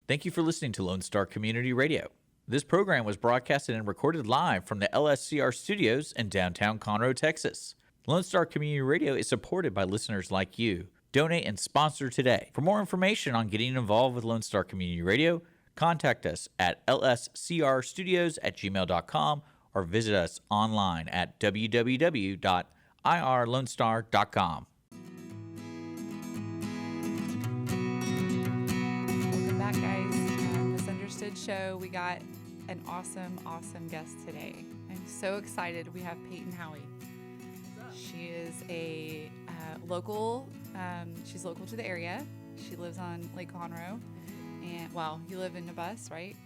Thank you for listening to Lone Star Community Radio. This program was broadcasted and recorded live from the LSCR studios in downtown Conroe, Texas. Lone Star Community Radio is supported by listeners like you. Donate and sponsor today. For more information on getting involved with Lone Star Community Radio, contact us at lscrstudios@gmail.com or visit us online at www.irlonestar.com. Welcome back, guys. Misunderstood Show. We got an awesome guest today. I'm so excited. We have Payton Howie. She is a local. She's local to the area. She lives on Lake Conroe. And, well, you live in a bus, right?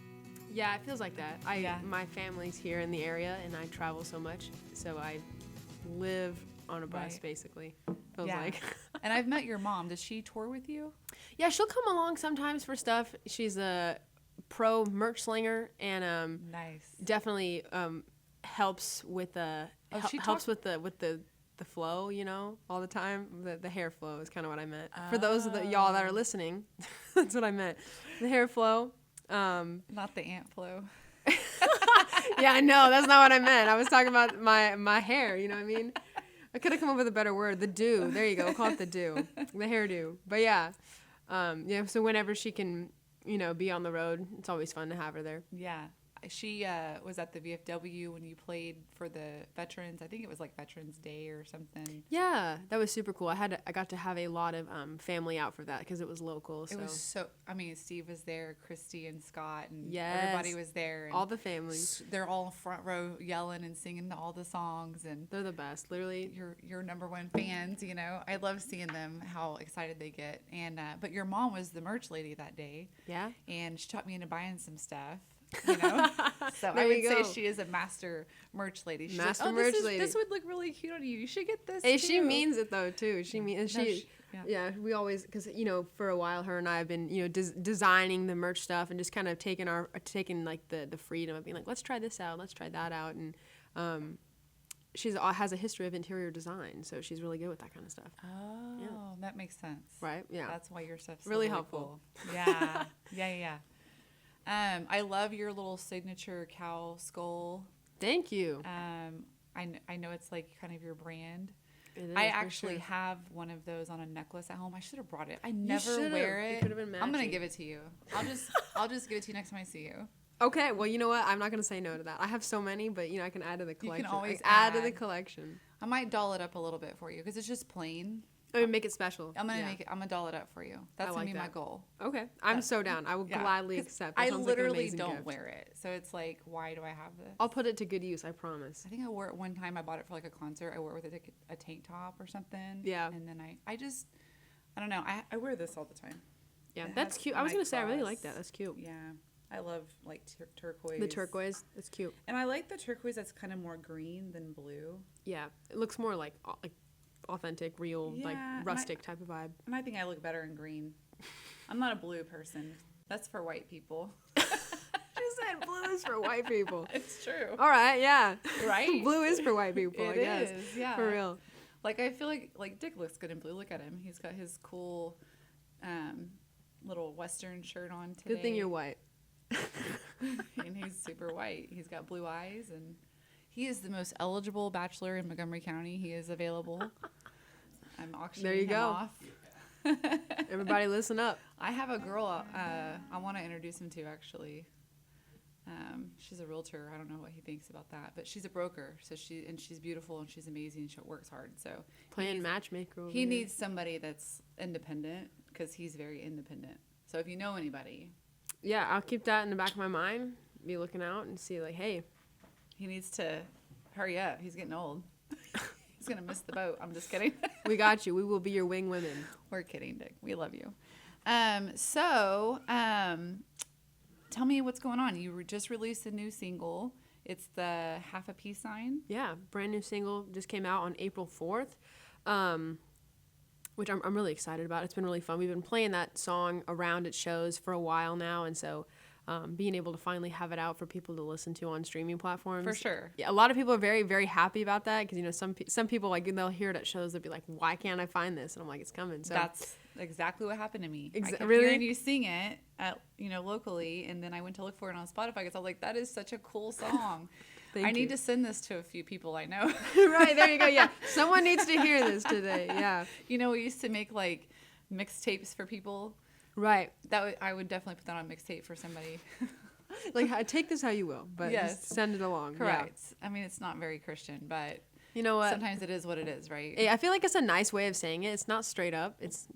Yeah, it feels like that. My family's here in the area, and I travel so much, so I live on a bus, basically. Feels like. And I've met your mom. Does she tour with you? Yeah, she'll come along sometimes for stuff. She's a pro merch slinger, and nice. Definitely helps with the with the flow, you know, all the time. The hair flow is kind of what I meant. For those of y'all that are listening, that's what I meant. The hair flow. Not the ant flow. Yeah, I know. That's not what I meant. I was talking about my hair, you know what I mean? I could have come up with a better word. The do. There you go. We'll call it the do. The hairdo. But yeah. So whenever she can, you know, be on the road, it's always fun to have her there. Yeah. She was at the VFW when you played for the veterans. I think it was like Veterans Day or something. Yeah, that was super cool. I got to have a lot of family out for that because it was local. So. It was so. I mean, Steve was there, Christy and Scott, and everybody was there. And all the families. They're all in front row yelling and singing all the songs, and they're the best. Literally, your number one fans. You know, I love seeing them. How excited they get. And but your mom was the merch lady that day. Yeah. And she taught me into buying some stuff. You know, so I would say she is a master merch lady. She's master like, merch lady. This would look really cute on you. You should get this. Hey, too. she means it though too. She means yeah. We always, because you know, for a while her and I have been, you know, designing the merch stuff and just kind of taking like the freedom of being like, let's try this out, let's try that out, and she's has a history of interior design, so she's really good with that kind of stuff. Oh, yeah. That makes sense. Right? Yeah. That's why your stuff's really helpful. Cool. Yeah. Yeah. I love your little signature cow skull. Thank you. I know it's like kind of your brand. It is, I actually have one of those on a necklace at home. I should have brought it. I never wear it. It could have been matching. I'm gonna give it to you. I'll just give it to you next time I see you. Okay. Well, you know what? I'm not gonna say no to that. I have so many, but you know, I can add to the collection. You can always add to the collection. I might doll it up a little bit for you because it's just plain. I mean, make it special. I'm gonna doll it up for you. That's gonna be my goal. Okay, I'm so down. I will gladly accept. That I sounds literally like an don't gift. wear it, so it's like, why do I have this? I'll put it to good use. I promise. I think I wore it one time. I bought it for like a concert. I wore it with a tank top or something. Yeah. And then I don't know. I wear this all the time. Yeah, that's cute. I was gonna say I really like that. That's cute. Yeah. I love like turquoise. The turquoise, it's cute. And I like the turquoise that's kind of more green than blue. Yeah, it looks more like authentic, real, like rustic type of vibe. And I think I look better in green. I'm not a blue person. That's for white people. She said blue is for white people. It's true. All right, yeah. Right? Blue is for white people, I guess. It is, yeah. For real. Like, I feel like Dick looks good in blue. Look at him. He's got his cool little Western shirt on today. Good thing you're white. And he's super white. He's got blue eyes, and he is the most eligible bachelor in Montgomery County. He is available. I'm auctioning him off. Everybody listen up. I have a girl I want to introduce him to, actually. She's a realtor. I don't know what he thinks about that, but she's a broker. So she's beautiful and she's amazing. She works hard. So playing matchmaker. He needs somebody that's independent because he's very independent. So if you know anybody. Yeah, I'll keep that in the back of my mind. Be looking out and see, like, hey. He needs to hurry up. He's getting old. He's going to miss the boat. I'm just kidding. We got you. We will be your wing women. We're kidding, Dick. We love you. Tell me what's going on. You just released a new single. It's the Half a Peace Sign. Yeah, brand new single. Just came out on April 4th. Which I'm really excited about. It's been really fun. We've been playing that song around at shows for a while now, and so being able to finally have it out for people to listen to on streaming platforms. For sure. Yeah, a lot of people are very, very happy about that because, you know, some people, like, they'll hear it at shows, they'll be like, why can't I find this? And I'm like, it's coming. So exactly what happened to me. I kept Really? hearing you sing it at, locally, and then I went to look for it on Spotify because I was like, that is such a cool song. Thank I you. need to send this to a few people I know. Right, there you go. Yeah. Someone needs to hear this today. Yeah. We used to make like mixtapes for people. Right. I would definitely put that on mixtape for somebody. Like, take this how you will, but Yes. just send it along. Correct. I mean, it's not very Christian, but Yeah. You know what? sometimes it is what it is, right? I feel like it's a nice way of saying it. It's not straight up. It's,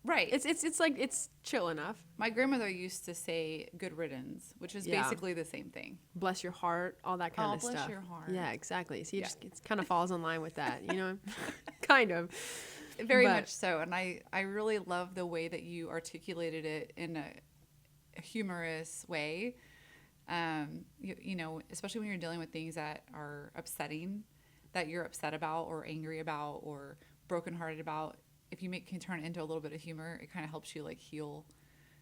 Right. it's like, it's chill enough. My grandmother used to say good riddance, which is Yeah. basically the same thing. Bless your heart, all that kind Oh, of bless stuff. your heart. Yeah, exactly. So Yeah. it kind of falls in line with that, kind of. Very But- much so. And I really love the way that you articulated it in a humorous way. Especially when you're dealing with things that are upsetting, that you're upset about or angry about or brokenhearted about. If you can turn it into a little bit of humor, it kind of helps you like heal.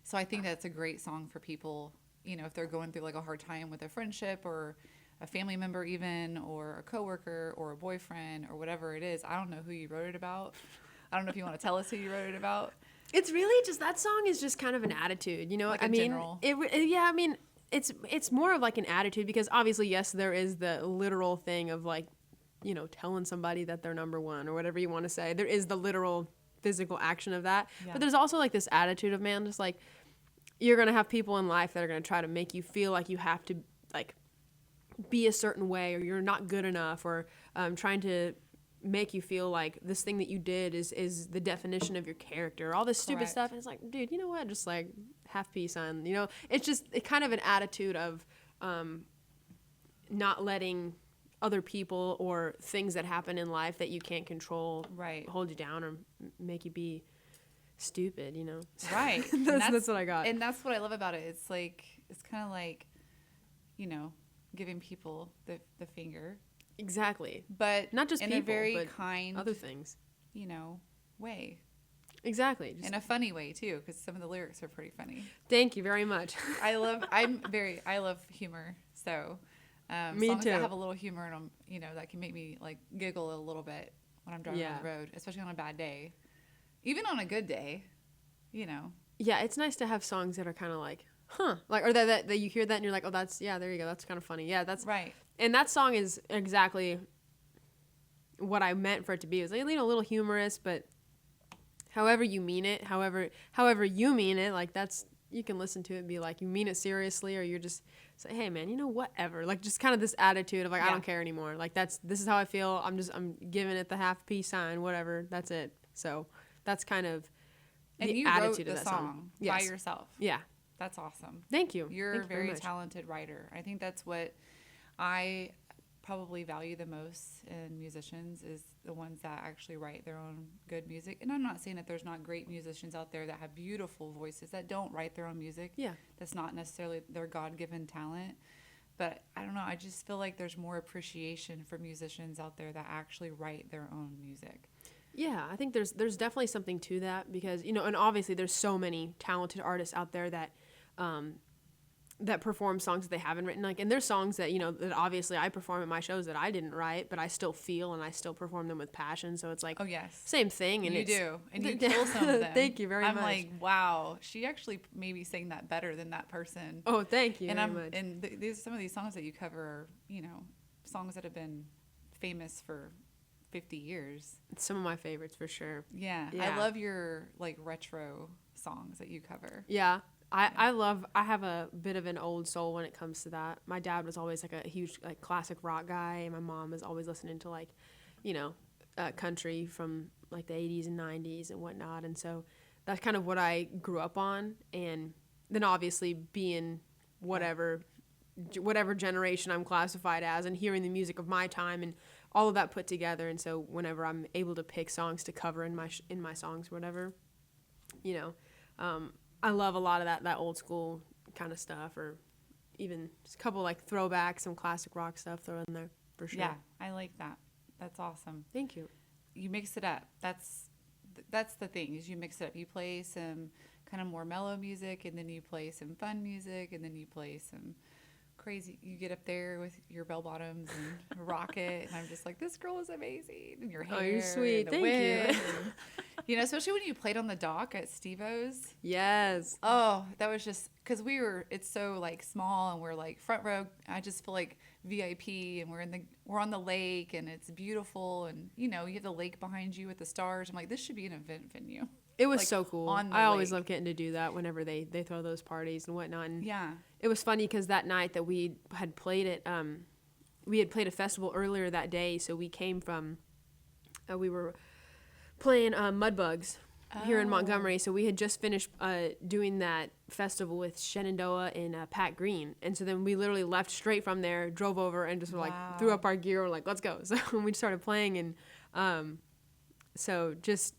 So I think that's a great song for people, if they're going through like a hard time with a friendship or a family member even, or a coworker or a boyfriend or whatever it is. I don't know who you wrote it about. I don't know if you want to tell us who you wrote it about. It's really just, that song is just kind of an attitude, Like I a mean, general. it's more of like an attitude because obviously, yes, there is the literal thing of like, telling somebody that they're number one or whatever you want to say. There is the literal physical action of that. Yeah. But there's also like this attitude of, man, just like, you're going to have people in life that are going to try to make you feel like you have to like be a certain way or you're not good enough or trying to make you feel like this thing that you did is the definition of your character, all this stupid Correct. stuff. And it's like, dude, you know what? Just like have peace on, it's just kind of an attitude of not letting other people or things that happen in life that you can't control Right. hold you down or make you be stupid, Right. That's what I got. And that's what I love about it. It's like, it's kind of like, giving people the finger, Exactly. but Not just in people, a very but kind, other things. way. Exactly. Just, In a funny way too, because some of the lyrics are pretty funny. thank you very much. I love humor. So Me songs too. that have a little humor in them, that can make me like giggle a little bit when I'm driving on the road, especially on a bad day, even on a good day, Yeah, it's nice to have songs that are kind of like, like, or that you hear that and you're like, oh, there you go, that's kind of funny. Yeah, that's Right. And that song is exactly what I meant for it to be. It was like, a little humorous, but however you mean it, however you mean it, like you can listen to it and be like, you mean it seriously, or you're just say, hey man, whatever. Like just kind of this attitude of like, I Yeah. don't care anymore. Like this is how I feel. I'm giving it the half peace sign, whatever. That's it. So that's kind of And the you wrote attitude the of that song by Yes. yourself. Yeah. That's awesome. Thank you. You're Thank a you very very much. talented writer. I think that's what I probably value the most in musicians is the ones that actually write their own good music. And I'm not saying that there's not great musicians out there that have beautiful voices that don't write their own music. Yeah. That's not necessarily their God-given talent. But I don't know, I just feel like there's more appreciation for musicians out there that actually write their own music. Yeah, I think there's definitely something to that because, and obviously there's so many talented artists out there that that perform songs that they haven't written. Like, and there's songs that, that obviously I perform at my shows that I didn't write, but I still feel and I still perform them with passion. So it's like, Oh, yes. same thing. And You it's, do. And you kill some of them. Thank you very I'm much. like, wow, she actually maybe sang that better than that person. Oh, thank you and very much. these some of these songs that you cover are, songs that have been famous for 50 years. It's some of my favorites for sure. Yeah. Yeah. I love your like retro songs that you cover. Yeah. I have a bit of an old soul when it comes to that. My dad was always like a huge like classic rock guy, and my mom was always listening to like, country from like the 80s and 90s and whatnot. And so that's kind of what I grew up on. And then obviously being whatever generation I'm classified as and hearing the music of my time and all of that put together. And so whenever I'm able to pick songs to cover in my songs, whatever, I love a lot of that old school kind of stuff, or even just a couple like throwbacks, some classic rock stuff throw in there for sure. Yeah. I like that. That's awesome. Thank you. You mix it up. That's the thing is you mix it up. You play some kind of more mellow music, and then you play some fun music, and then you play some crazy. You get up there with your bell bottoms and rock it, and I'm just like, this girl is amazing, and your hair. Oh, you're sweet. And the Thank wind, you. and Especially when you played on the dock at Steve-O's. Yes. Oh, that was just because it's so like small and we're like front row. I just feel like VIP and we're on the lake and it's beautiful and you have the lake behind you with the stars. I'm like, this should be an event venue. It was Like, so cool. on the I always lake. love getting to do that whenever they throw those parties and whatnot. And Yeah. it was funny because that night that we had played it, we had played a festival earlier that day. So we came from, we were playing Mudbugs here in Montgomery. So we had just finished doing that festival with Shenandoah and Pat Green. And so then we literally left straight from there, drove over and just were like, threw up our gear. We're like, let's go. So we started playing and so just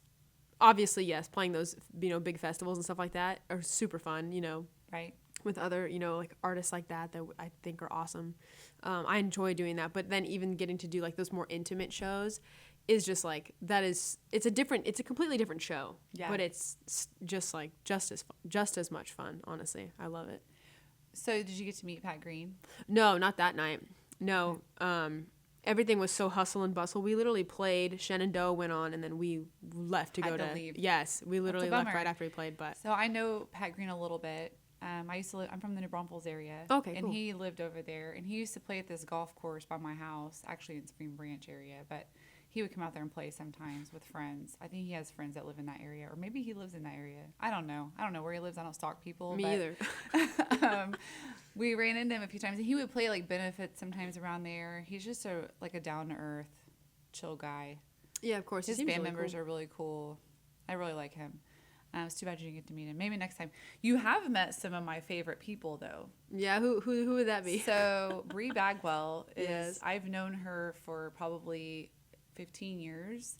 obviously, yes, playing those, big festivals and stuff like that are super fun, Right. with other, like artists like that I think are awesome. I enjoy doing that. But then even getting to do like those more intimate shows is just like, it's a completely different show. Yeah. But it's just like, just as much fun, honestly. I love it. So did you get to meet Pat Green? No, not that night. No. Everything was so hustle and bustle. We literally played, Shenandoah went on, and then we left to Had go to to leave. Yes, we literally That's a left bummer. right after we played. But So I know Pat Green a little bit. I'm from the New Braunfels area. Okay, And cool. he lived over there. And he used to play at this golf course by my house, actually in Spring Branch area. But he would come out there and play sometimes with friends. I think he has friends that live in that area. Or maybe he lives in that area. I don't know. I don't know where he lives. I don't stalk people. me but, either. We ran into him a few times. And he would play like benefits sometimes around there. He's just a down-to-earth, chill guy. Yeah, of course. He His seems band really members cool. are really cool. I really like him. It's too bad you didn't get to meet him. Maybe next time. You have met some of my favorite people, though. Yeah, who would that be? So Bree Bagwell is. Yes. I've known her for probably 15 years.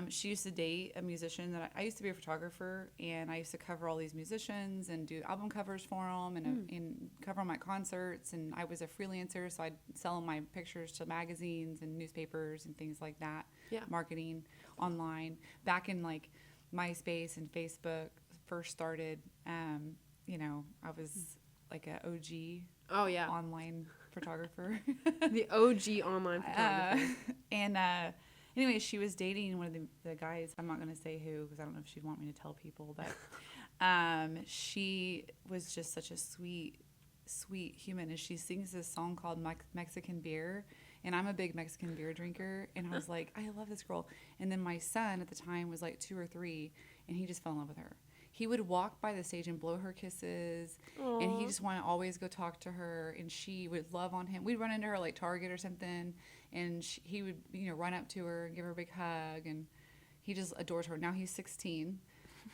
She used to date a musician that I used to be a photographer, and I used to cover all these musicians and do album covers for them and cover them at concerts. And I was a freelancer, so I'd sell my pictures to magazines and newspapers and things like that. Yeah. Marketing online back in like MySpace and Facebook first started. I was like an OG Oh yeah, online photographer. the OG online photographer. Anyway, she was dating one of the guys. I'm not going to say who because I don't know if she'd want me to tell people, but she was just such a sweet human. And she sings this song called Mexican Beer. And I'm a big Mexican beer drinker. And I was like, I love this girl. And then my son at the time was like 2 or 3, and he just fell in love with her. He would walk by the stage and blow her kisses. Aww. And he just wanted to always go talk to her. And she would love on him. We'd run into her like Target or something. And he would, run up to her and give her a big hug. And he just adores her. Now he's 16,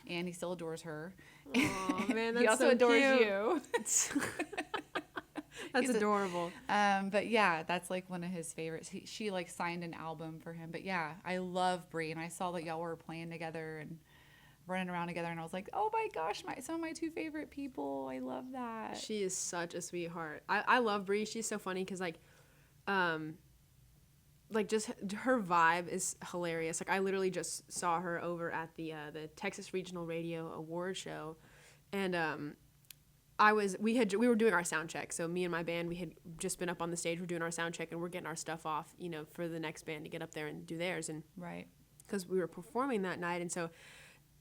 and he still adores her. Oh man, that's He also so adores cute. you. That's He's adorable. But yeah, that's like one of his favorites. She like signed an album for him. But yeah, I love Brie, and I saw that y'all were playing together and running around together, and I was like, oh my gosh, some of my 2 favorite people. I love that. She is such a sweetheart. I love Brie. She's so funny because just her vibe is hilarious. Like I literally just saw her over at the Texas Regional Radio Award show, and we were doing our sound check. So me and my band, we had just been up on the stage. We're doing our sound check, and we're getting our stuff off, for the next band to get up there and do theirs. And Right. because we were performing that night, and so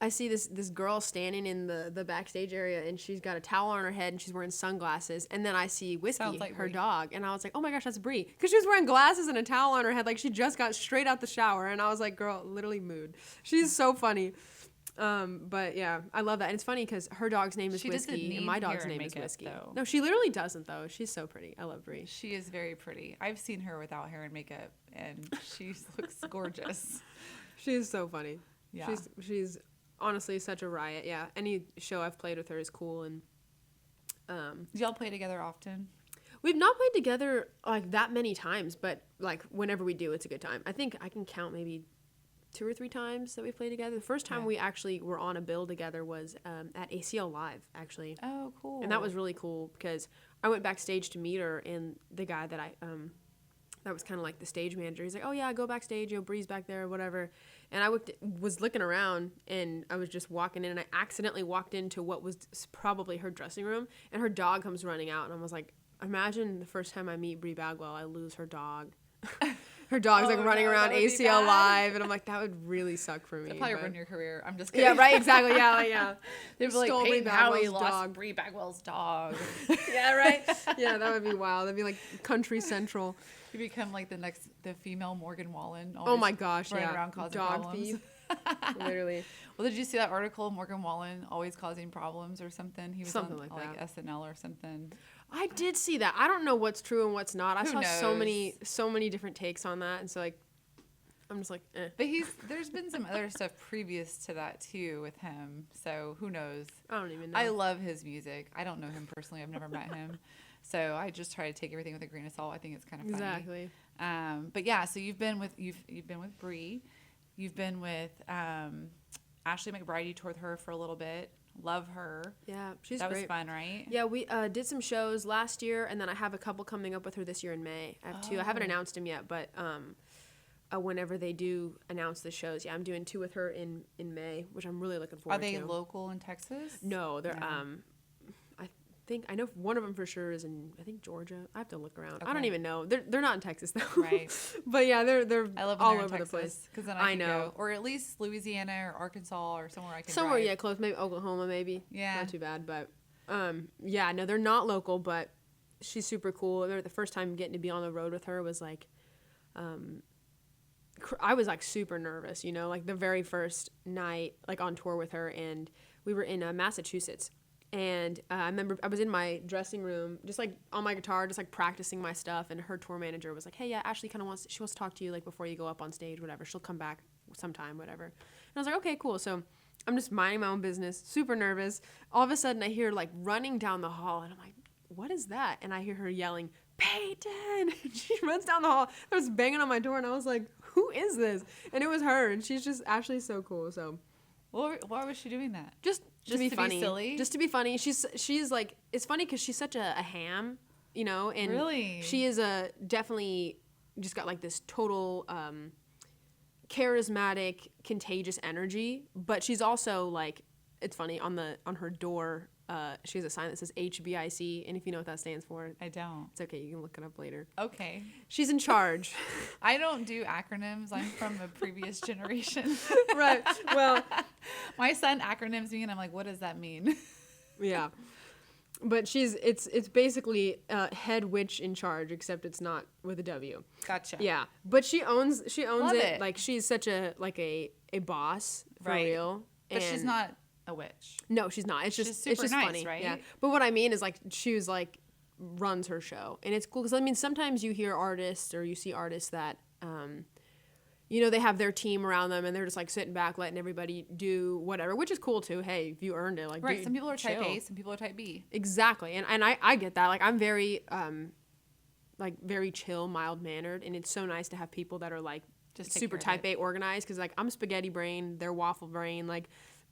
I see this girl standing in the backstage area, and she's got a towel on her head, and she's wearing sunglasses. And then I see Whiskey, Sounds like her Brie. dog, and I was like, oh my gosh, that's Brie, because she was wearing glasses and a towel on her head, like she just got straight out the shower. And I was like, girl, literally mood. She's so funny. But yeah, I love that. And it's funny because her dog's name is She doesn't Whiskey, need and my hair dog's and name is makeup, Whiskey. though. No, she literally doesn't though. She's so pretty. I love Brie. She is very pretty. I've seen her without hair and makeup, and she looks gorgeous. She's so funny. Yeah. She's honestly such a riot. Yeah. Any show I've played with her is cool. And Do y'all play together often? we've not played together like that many times, but like whenever we do, it's a good time. I think I can count maybe 2 or 3 times that we played together. The first time Yeah. we actually were on a bill together was at ACL Live, actually. Oh, cool. And that was really cool because I went backstage to meet her, and the guy that that was kind of like the stage manager. He's like, oh yeah, go backstage, Bree's back there, whatever. And I was looking around, and I was just walking in, and I accidentally walked into what was probably her dressing room, and her dog comes running out, and I was like, imagine the first time I meet Bree Bagwell, I lose her dog. her dog's like Oh, running no, around that would be ACL bad. live, and I'm like, that would really suck for me. It'll probably but- ruin your career. I'm just kidding. Yeah, right, exactly. Yeah, like, yeah. They'd be like, Stole Bree Payton Howie Bagwell's lost dog. Bree Bagwell's dog. Yeah, right. Yeah, that would be wild. That'd be like Country Central. You become like the female Morgan Wallen. Oh my gosh, running yeah. around causing Dog problems. thief. Literally. Well, did you see that article, Morgan Wallen always causing problems or something? He was Something on like that. SNL or something. I did see that. I don't know what's true and what's not. I Who saw so knows? many different takes on that, and so like, I'm just like, eh. But there's been some other stuff previous to that too with him. So who knows? I don't even know. I love his music. I don't know him personally. I've never met him. So I just try to take everything with a grain of salt. I think it's kind of funny. Exactly. But yeah, so you've been with Bree. You've been with Ashley McBride. You toured with her for a little bit. Love her. Yeah, she's That great. was fun, right? Yeah, we did some shows last year, and then I have a couple coming up with her this year in May. I have two. I haven't announced them yet, but whenever they do announce the shows, yeah, I'm doing 2 with her in May, which I'm really looking forward Are they to. local in Texas? No, they're No. I know one of them for sure is in Georgia. I have to look around. I don't Okay. even know. They're not in Texas though. Right. But yeah, they're I love when all they're in over Texas, the place. because then I I can know. go, or at least Louisiana or Arkansas or somewhere I can Somewhere, drive. yeah, close. Maybe Oklahoma, maybe. Yeah. Not too bad, but yeah, no, they're not local, but she's super cool. The first time getting to be on the road with her was like, I was like super nervous, you know, like the very first night, like on tour with her, and we were in Massachusetts. And I remember I was in my dressing room, just like on my guitar, just like practicing my stuff. And her tour manager was like, "Hey, yeah, Ashley kind of wants to talk to you like before you go up on stage, whatever. She'll come back sometime, whatever." And I was like, "Okay, cool." So I'm just minding my own business, super nervous. All of a sudden, I hear like running down the hall, and I'm like, "What is that?" And I hear her yelling, "Payton!" And she runs down the hall, starts banging on my door, and I was like, "Who is this?" And it was her, and Ashley's so cool. So Why was she doing that? just to be funny, silly? just to be funny. She's like, it's funny because she's such a ham, you know, and Really? she is definitely just got like this total charismatic, contagious energy. But she's also like, it's funny on her door. She has a sign that says HBIC, and if you know what that stands for, I don't. it's okay. You can look it up later. Okay. She's in charge. I don't do acronyms. I'm from a previous generation. Right. Well, My son acronyms me, and I'm like, what does that mean? yeah. But it's basically head witch in charge, except it's not with a W. Gotcha. Yeah, but she owns Love it. it. Like she's such a boss for Right. real. But she's And- not a witch. No, she's not. It's She's just super it's just nice, funny, right? Yeah. But what I mean is like she was like runs her show, and it's cool because I mean sometimes you hear artists or you see artists that you know, they have their team around them and they're just like sitting back letting everybody do whatever, which is cool too. Hey, if you earned it, like Right. dude, Some people are type chill. A, some people are type B. Exactly. And I get that. Like I'm very like very chill, mild mannered, and it's so nice to have people that are like Just take super care of type A organized, because like I'm spaghetti brain, they're waffle brain, like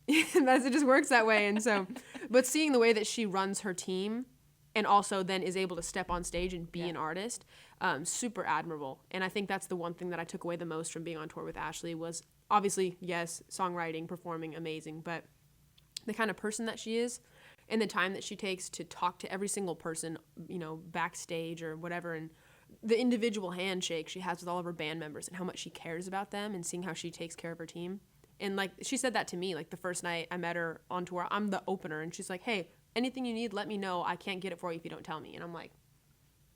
it just works that way. And so but seeing the way that she runs her team and also then is able to step on stage and be an artist, super admirable. And I think that's the one thing that I took away the most from being on tour with Ashley was obviously, yes, songwriting, performing, amazing, but the kind of person that she is and the time that she takes to talk to every single person, you know, backstage or whatever, and the individual handshake she has with all of her band members and how much she cares about them, and seeing how she takes care of her team. And like she said that to me, like the first night I met her on tour, I'm the opener, and she's like, "Hey, anything you need, let me know. I can't get it for you if you don't tell me." And I'm like,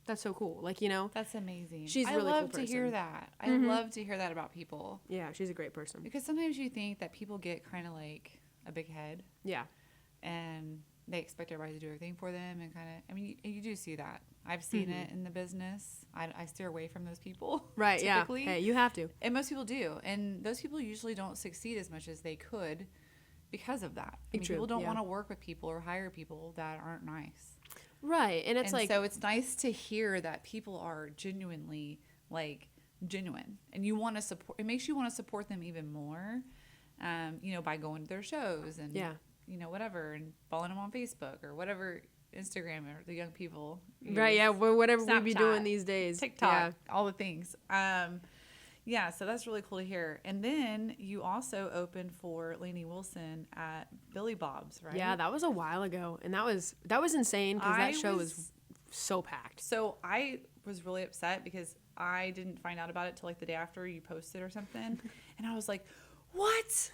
that's so cool. Like, you know, That's amazing. She's a I really cool love to hear person. that. I love to hear that about people, yeah, she's a great person. because sometimes you think that people get kind of like a big head Yeah. and they expect everybody to do everything for them, and kind of, I mean, you do see that. I've seen it in the business. I steer away from those people. Right. typically. Yeah. Hey, you have to. And most people do. And those people usually don't succeed as much as they could because of that. I mean, True, people don't yeah. want to work with people or hire people that aren't nice. Right. And it's And like, so it's nice to hear that people are genuinely, like, genuine. And you want to support, it makes you want to support them even more, you know, by going to their shows and, Yeah. you know, whatever, and following them on Facebook or whatever, Instagram, or the young people. right. Yeah. Whatever we be Snapchat, doing these days. TikTok, Yeah. all the things. Yeah, so that's really cool to hear. And then you also opened for Lainey Wilson at Billy Bob's, right? Yeah, that was a while ago, and that was insane because I that show was- was so packed. So I was really upset because I didn't find out about it till like the day after you posted or something. And I was like, what?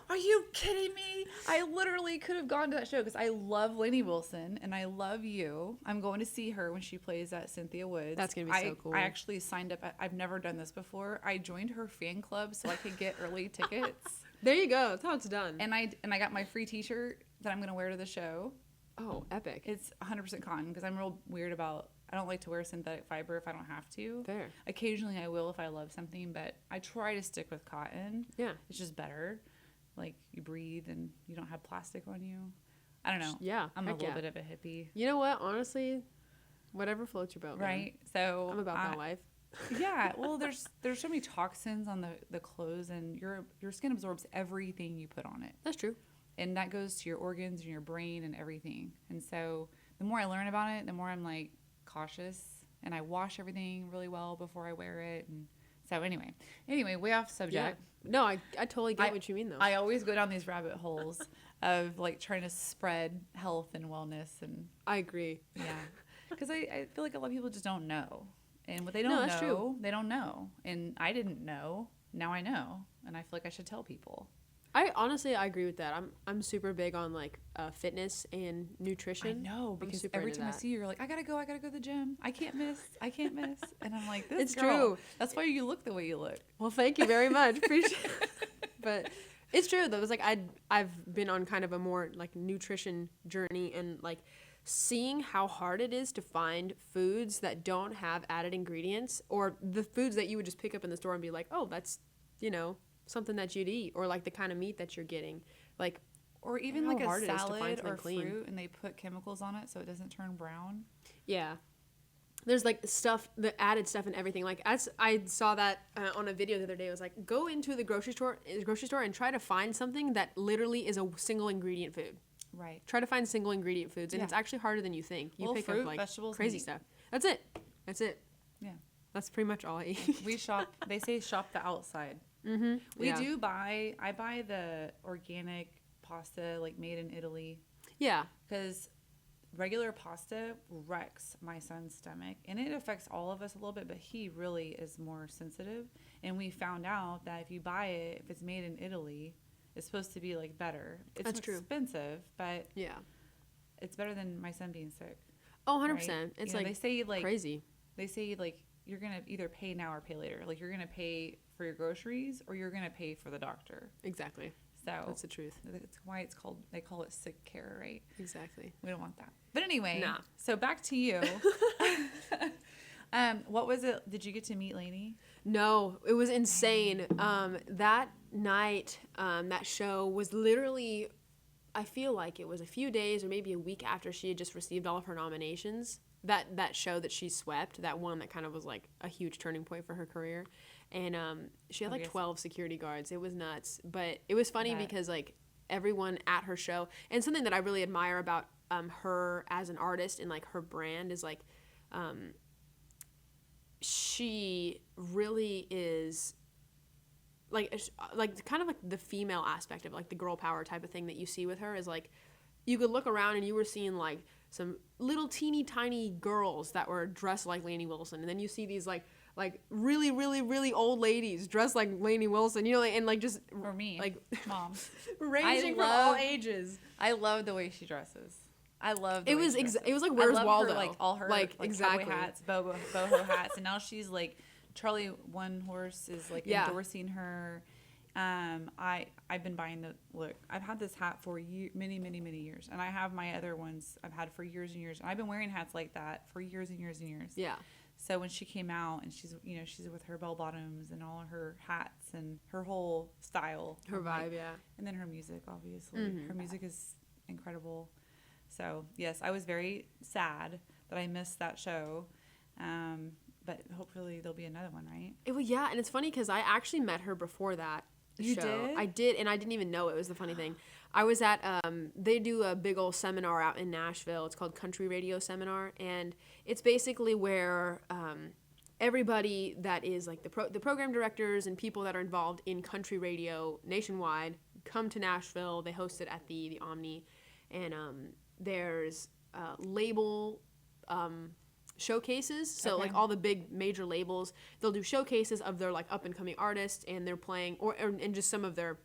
Are you kidding me? I literally could have gone to that show because I love Lainey Wilson and I love you. I'm going to see her when she plays at Cynthia Woods. That's going to be so cool. I actually signed up. I've never done this before. I joined her fan club so I could get early tickets. There you go. That's how it's done. And I got my free t-shirt that I'm going to wear to the show. Oh, epic. It's 100% cotton because I'm real weird about, I don't like to wear synthetic fiber if I don't have to. Fair. Occasionally I will if I love something, but I try to stick with cotton. Yeah. It's just better. Like, you breathe and you don't have plastic on you. I don't know. Yeah. I'm a little bit of a hippie. You know what? Honestly, whatever floats your boat. Right? Man. So I'm about that life. Yeah. Well, there's so many toxins on the clothes, and your skin absorbs everything you put on it. That's true. And that goes to your organs and your brain and everything. And so the more I learn about it, the more I'm like cautious, and I wash everything really well before I wear it. And so anyway, way off subject. Yeah. No, I totally get what you mean, though. I always go down these rabbit holes of like trying to spread health and wellness. And I agree. yeah, because I feel like a lot of people just don't know. And what they don't know, true. They don't know. And I didn't know. Now I know. And I feel like I should tell people. I agree with that. I'm super big on like fitness and nutrition. I know, because every time I see you, you're like, I gotta go to the gym. I can't miss. And I'm like, this it's girl. True. That's why you look the way you look. Well, thank you very much. Appreciate it. But it's true though. It's like I've been on kind of a more like nutrition journey, and like seeing how hard it is to find foods that don't have added ingredients, or the foods that you would just pick up in the store and be like, oh, that's, something that you'd eat, or like the kind of meat that you're getting, like, or even like a salad or clean fruit, and they put chemicals on it so it doesn't turn brown. Yeah, there's like stuff, the added stuff and everything. Like I saw that on a video the other day. It was like, go into the grocery store and try to find something that literally is a single ingredient food. Right. Try to find single ingredient foods, and it's actually harder than you think. You pick fruit, up like vegetables, crazy stuff. That's it. Yeah. That's pretty much all I eat. We shop. They say shop the outside. Mm-hmm. I buy the organic pasta, like made in Italy. Yeah. Because regular pasta wrecks my son's stomach, and it affects all of us a little bit, but he really is more sensitive. And we found out that if you buy it, if it's made in Italy, it's supposed to be like better. It's expensive, but yeah, it's better than my son being sick. Oh, 100%. Right? It's they say like crazy. They say like you're going to either pay now or pay later. Like you're going to pay for your groceries or you're going to pay for the doctor. Exactly. So that's the truth. That's why they call it sick care, right? Exactly. We don't want that. But anyway, nah. So back to you. What was it? Did you get to meet Lainey? No, it was insane. That night, that show was literally, I feel like it was a few days or maybe a week after she had just received all of her nominations. That show that she swept, that one that kind of was like a huge turning point for her career. And she had like 12 security guards. It was nuts. But it was funny because like everyone at her show, and something that I really admire about her as an artist and like her brand is like she really is like kind of like the female aspect of like the girl power type of thing that you see with her is like you could look around and you were seeing like some little teeny tiny girls that were dressed like Lainey Wilson, and then you see these like really really really old ladies dressed like Lainey Wilson, and like just for me like mom ranging from all ages. I love the way she dresses. I love the it way was she dresses. It was like Where's Waldo, her, like all her like exactly cowboy hats, boho hats, and now she's like Charlie One Horse is like endorsing her. I've been buying the look. I've had this hat for many years, and I have my other ones I've had for years and years. And I've been wearing hats like that for years and years and years. Yeah. So when she came out and she's with her bell bottoms and all her hats and her whole style, her vibe, and then her music, obviously, mm-hmm. her music is incredible. So yes, I was very sad that I missed that show. But hopefully there'll be another one, right? Yeah, and it's funny because I actually met her before that. You show. did? I did, and I didn't even know it was the funny thing. I was at, they do a big old seminar out in Nashville. It's called Country Radio Seminar, and it's basically where everybody that is like the program directors and people that are involved in country radio nationwide come to Nashville. They host it at the Omni, and there's label showcases. So like all the big major labels, they'll do showcases of their like up and coming artists, and they're playing and just some of their,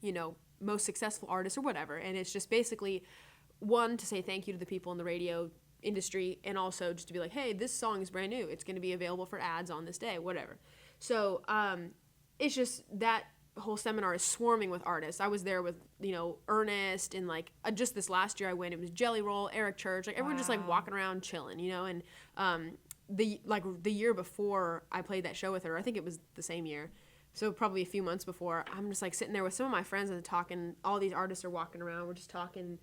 you know, most successful artists or whatever. And it's just basically one, to say thank you to the people in the radio industry, and also just to be like, hey, this song is brand new. It's going to be available for ads on this day, whatever. So it's just that whole seminar is swarming with artists. I was there with, you know, Ernest, and like just this last year I went, it was Jelly Roll, Eric Church, like everyone just like walking around chilling, you know. And the year before I played that show with her, I think it was the same year, so probably a few months before, I'm just like sitting there with some of my friends and talking. All these artists are walking around, we're just talking.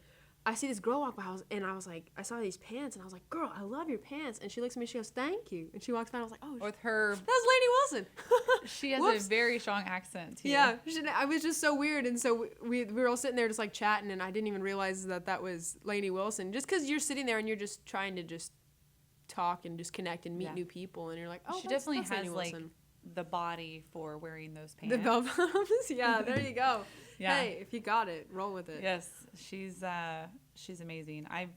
I see this girl walk by, and I was like, I saw these pants, and I was like, girl, I love your pants. And she looks at me, she goes, thank you. And she walks by, and I was like, oh, With her, that was Lainey Wilson. she has Whoops. a very strong accent too. Yeah, I was just so weird. And so we were all sitting there just like chatting, and I didn't even realize that was Lainey Wilson. Just because you're sitting there and you're just trying to just talk and just connect and meet new people, and you're like, oh, she definitely has Lainey like Wilson. the body for wearing those pants. The bell bottoms. Yeah, there you go. Yeah. Hey, if you got it, roll with it. Yes, she's amazing. I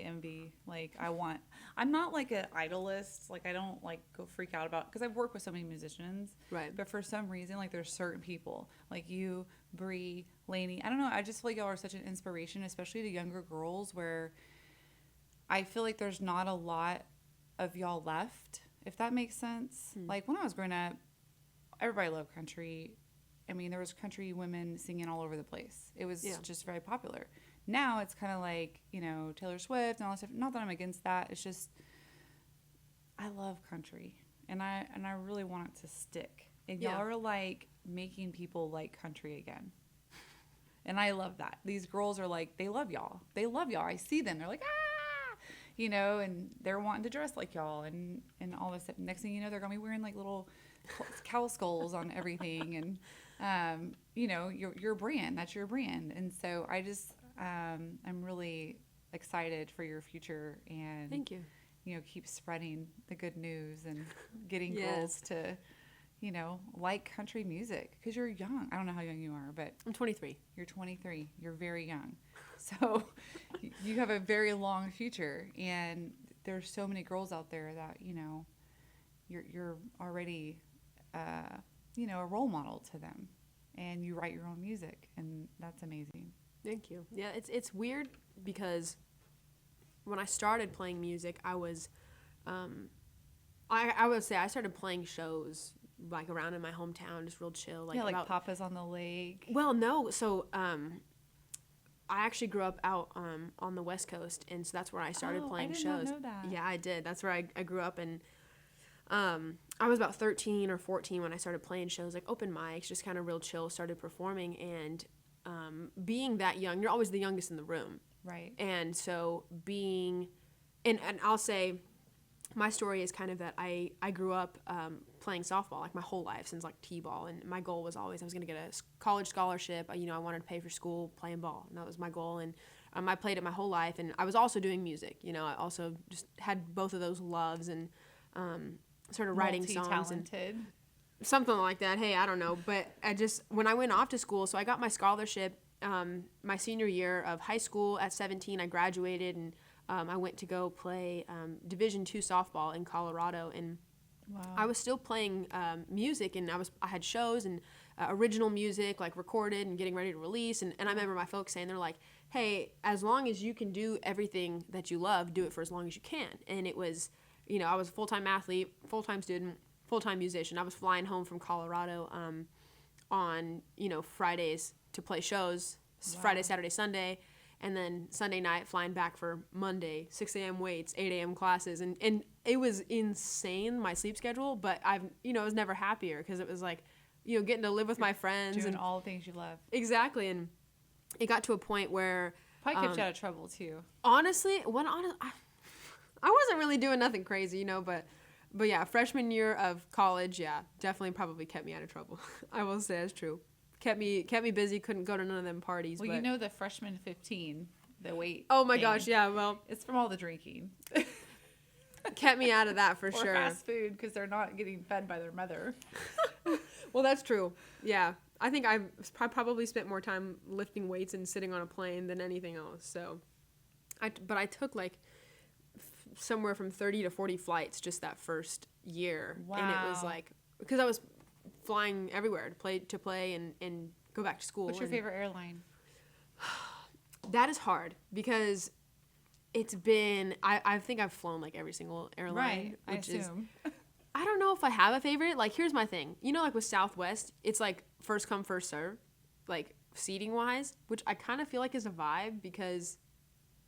envy, like, I'm not like an idolist. Like, I don't like go freak out about, because I've worked with so many musicians. Right. But for some reason, like, there's certain people like you, Bree, Lainey. I don't know. I just feel like y'all are such an inspiration, especially to younger girls, where I feel like there's not a lot of y'all left, if that makes sense. Like, when I was growing up, everybody loved country. I mean, there was country women singing all over the place. It was just very popular. Now it's kind of like, you know, Taylor Swift and all that stuff. Not that I'm against that. It's just, I love country, and I really want it to stick. And y'all are like making people like country again. And I love that. These girls are like, they love y'all. They love y'all. I see them. They're like, ah, you know, and they're wanting to dress like y'all, and all this stuff. Next thing you know, they're gonna be wearing like little cow skulls on everything, and you know, your brand, that's your brand. And so I just I'm really excited for your future, and Thank you. You know, keep spreading the good news and getting girls to, you know, like country music, because you're young. I don't know how young you are, but I'm 23. you're 23. You're very young. So you have a very long future, and there's so many girls out there that, you know, you're already, you know, a role model to them, and you write your own music, and that's amazing. Thank you. Yeah, it's weird because when I started playing music, I was, I would say I started playing shows like around in my hometown, just real chill. Like, yeah, like Papa's on the Lake. Well, no. So I actually grew up out on the West Coast, and so that's where I started playing shows. I did not know that. Yeah, I did. That's where I grew up, and I was about 13 or 14 when I started playing shows, like open mics, just kind of real chill, started performing. And being that young, you're always the youngest in the room. Right. And so being, and I'll say my story is kind of that I grew up playing softball like my whole life, since like t-ball, and my goal was always I was going to get a college scholarship. You know, I wanted to pay for school playing ball, and that was my goal. And I played it my whole life, and I was also doing music. You know, I also just had both of those loves, and started writing songs and something like that. Hey, I don't know, but when I went off to school, so I got my scholarship my senior year of high school. At 17, I graduated, and I went to go play Division II softball in Colorado, and I was still playing music, and I had shows and original music, like recorded and getting ready to release. And I remember my folks saying, they're like, hey, as long as you can do everything that you love, do it for as long as you can. And it was, you know, I was a full-time athlete, full-time student, full-time musician. I was flying home from Colorado on, you know, Fridays to play shows, Friday, Saturday, Sunday. And then Sunday night, flying back for Monday, 6 a.m. weights, 8 a.m. classes. And it was insane, my sleep schedule. But I was never happier, because it was like, you know, getting to live with my friends. Doing and all the things you love. Exactly. And it got to a point where... Probably kept you out of trouble, too. Honestly, I wasn't really doing nothing crazy, you know, but yeah, freshman year of college, yeah, definitely probably kept me out of trouble. I will say that's true. Kept me busy, couldn't go to none of them parties. Well, but... you know the freshman 15, the weight Oh my thing. gosh, yeah, well... It's from all the drinking. Kept me out of that for or sure. fast food, because they're not getting fed by their mother. Well, that's true. Yeah. I think I probably spent more time lifting weights and sitting on a plane than anything else. So, but I took like somewhere from 30 to 40 flights just that first year. Wow. And it was like, because I was flying everywhere to play and go back to school. What's your favorite airline? That is hard because it's been, I think I've flown like every single airline. Right, I which is, assume. I don't know if I have a favorite. Like, here's my thing. You know, like with Southwest, it's like first come, first serve, like seating wise, which I kind of feel like is a vibe because,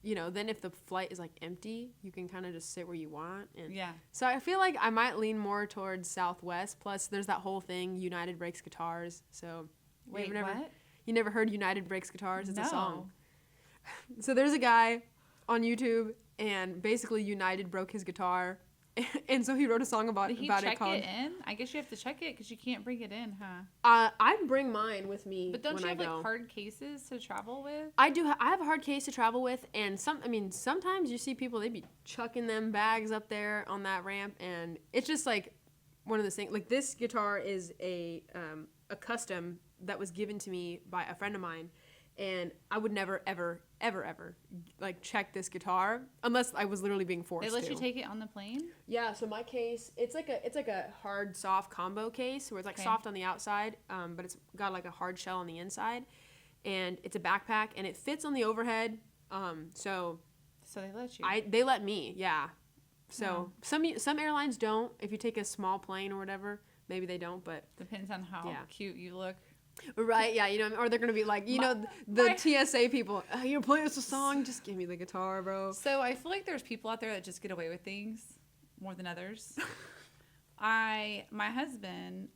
you know, then if the flight is like empty, you can kind of just sit where you want. And Yeah. so I feel like I might lean more towards Southwest. Plus, there's that whole thing, United breaks guitars. So, Wait, what? You never heard United breaks guitars? It's No. a song. So there's a guy on YouTube, and basically United broke his guitar, and so he wrote a song about Did he it check called. it in? I guess you have to check it because you can't bring it in, huh? I bring mine with me. But don't when you I have go. like hard cases to travel with? I do. I have a hard case to travel with, and sometimes you see people, they be chucking them bags up there on that ramp, and it's just like one of those things. Like, this guitar is a custom that was given to me by a friend of mine, and I would never ever like check this guitar unless I was literally being forced They let to. you take it on the plane? Yeah, so my case, it's like a hard soft combo case where it's like Okay. soft on the outside, but it's got like a hard shell on the inside, and it's a backpack, and it fits on the overhead. So So they let you. they let me, yeah. So Wow. some airlines don't. If you take a small plane or whatever, maybe they don't, but Depends on how Yeah. cute you look. right, yeah, you know, or they're gonna be like, you know, the TSA people, you're playing us a song, just give me the guitar, bro. So I feel like there's people out there that just get away with things more than others. My husband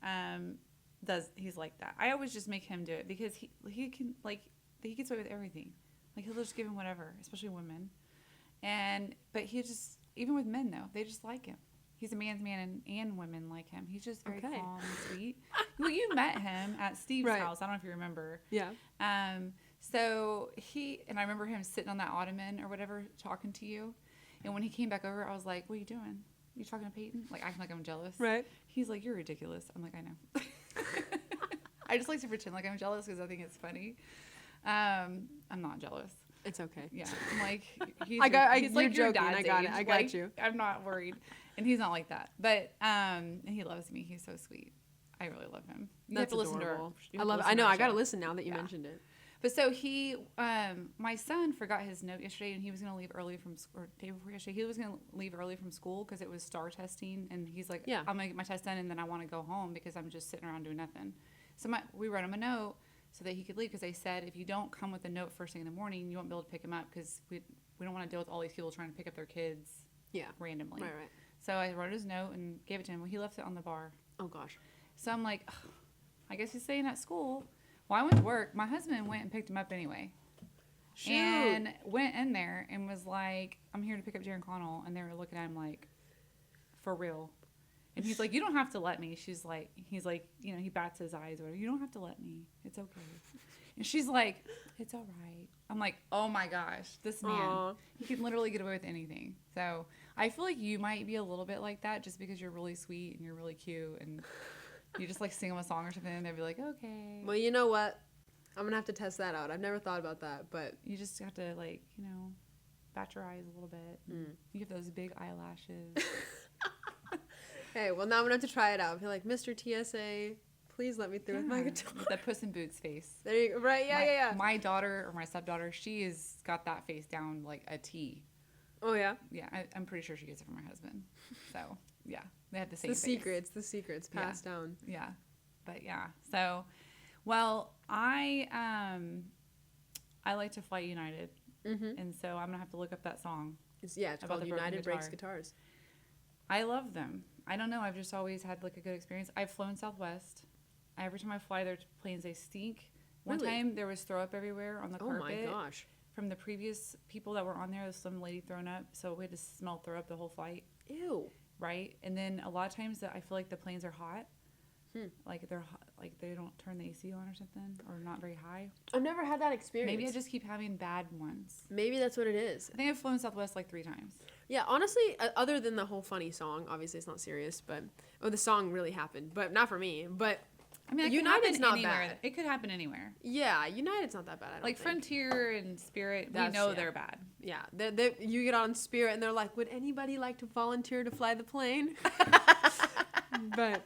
he's like that. I always just make him do it because he can, like, he gets away with everything. Like, he'll just give him whatever, especially women. But he just, even with men though, they just like him. He's a man's man, and women like him. He's just very Okay. calm and sweet. Well, you met him at Steve's Right. house. I don't know if you remember. Yeah. So I remember him sitting on that ottoman or whatever, talking to you. And when he came back over, I was like, "What are you doing? You talking to Payton?" Like, acting like I'm jealous. Right. He's like, "You're ridiculous." I'm like, "I know." I just like to pretend like I'm jealous because I think it's funny. I'm not jealous. It's okay. Yeah, I'm like, he's you're like your joking. dad's I got it. age. I got Like, you. I'm not worried, and he's not like that. But and he loves me. He's so sweet. I really love him. You That's have to listen adorable. to her. I love it. I know. I gotta listen now that you mentioned it. But so my son forgot his note yesterday, and he was going to leave early from school, or the day before yesterday. He was going to leave early from school because it was STAR testing, and he's like, Yeah. I'm going to get my test done, and then I want to go home because I'm just sitting around doing nothing. So we wrote him a note so that he could leave because they said, if you don't come with a note first thing in the morning, you won't be able to pick him up because we don't want to deal with all these people trying to pick up their kids randomly. Right. So I wrote his note and gave it to him. Well, he left it on the bar. Oh gosh. So I'm like, ugh, I guess he's staying at school. Well, I went to work. My husband went and picked him up anyway. Shoot. And went in there and was like, I'm here to pick up Jaron Connell. And they were looking at him like, for real. And he's like, you don't have to let me. He's like, you know, he bats his eyes or whatever. You don't have to let me. It's okay. And she's like, it's all right. I'm like, oh my gosh, this man, Aw. he can literally get away with anything. So I feel like you might be a little bit like that just because you're really sweet and you're really cute and you just like sing them a song or something and they'll be like, okay. Well, you know what? I'm gonna have to test that out. I've never thought about that, but You just have to, like, you know, bat your eyes a little bit. You have those big eyelashes. hey, well now I'm gonna have to try it out. I'll be like, Mr. TSA, please let me through with my guitar. With the Puss in Boots face. There you go. Right? Yeah. My daughter or my stepdaughter, she has got that face down like a T. Oh yeah. Yeah, I'm pretty sure she gets it from her husband. So yeah, they have the same The face. secrets passed down. Yeah, but yeah. So, well, I like to fly United, and so I'm gonna have to look up that song. It's About called the broken United Breaks guitar. Guitars. I love them. I don't know. I've just always had like a good experience. I've flown Southwest. Every time I fly, their planes they stink. One Really? time there was throw up everywhere on the Oh carpet. my gosh. From the previous people that were on there, there was some lady thrown up, so we had to smell throw up the whole flight. Ew. Right, and then a lot of times that I feel like the planes are hot, like they're hot, like they don't turn the AC on or something, or not very high. I've never had that experience. Maybe I just keep having bad ones. Maybe that's what it is. I think I've flown Southwest like 3 times. Yeah, honestly, other than the whole funny song, obviously it's not serious, but the song really happened, but not for me. But I mean, it United's could happen not anywhere. It could happen anywhere. yeah, United's not that bad. I don't Like think. Frontier and Spirit, we That's- know yeah. they're bad. Yeah, you get on Spirit and they're like, would anybody like to volunteer to fly the plane? But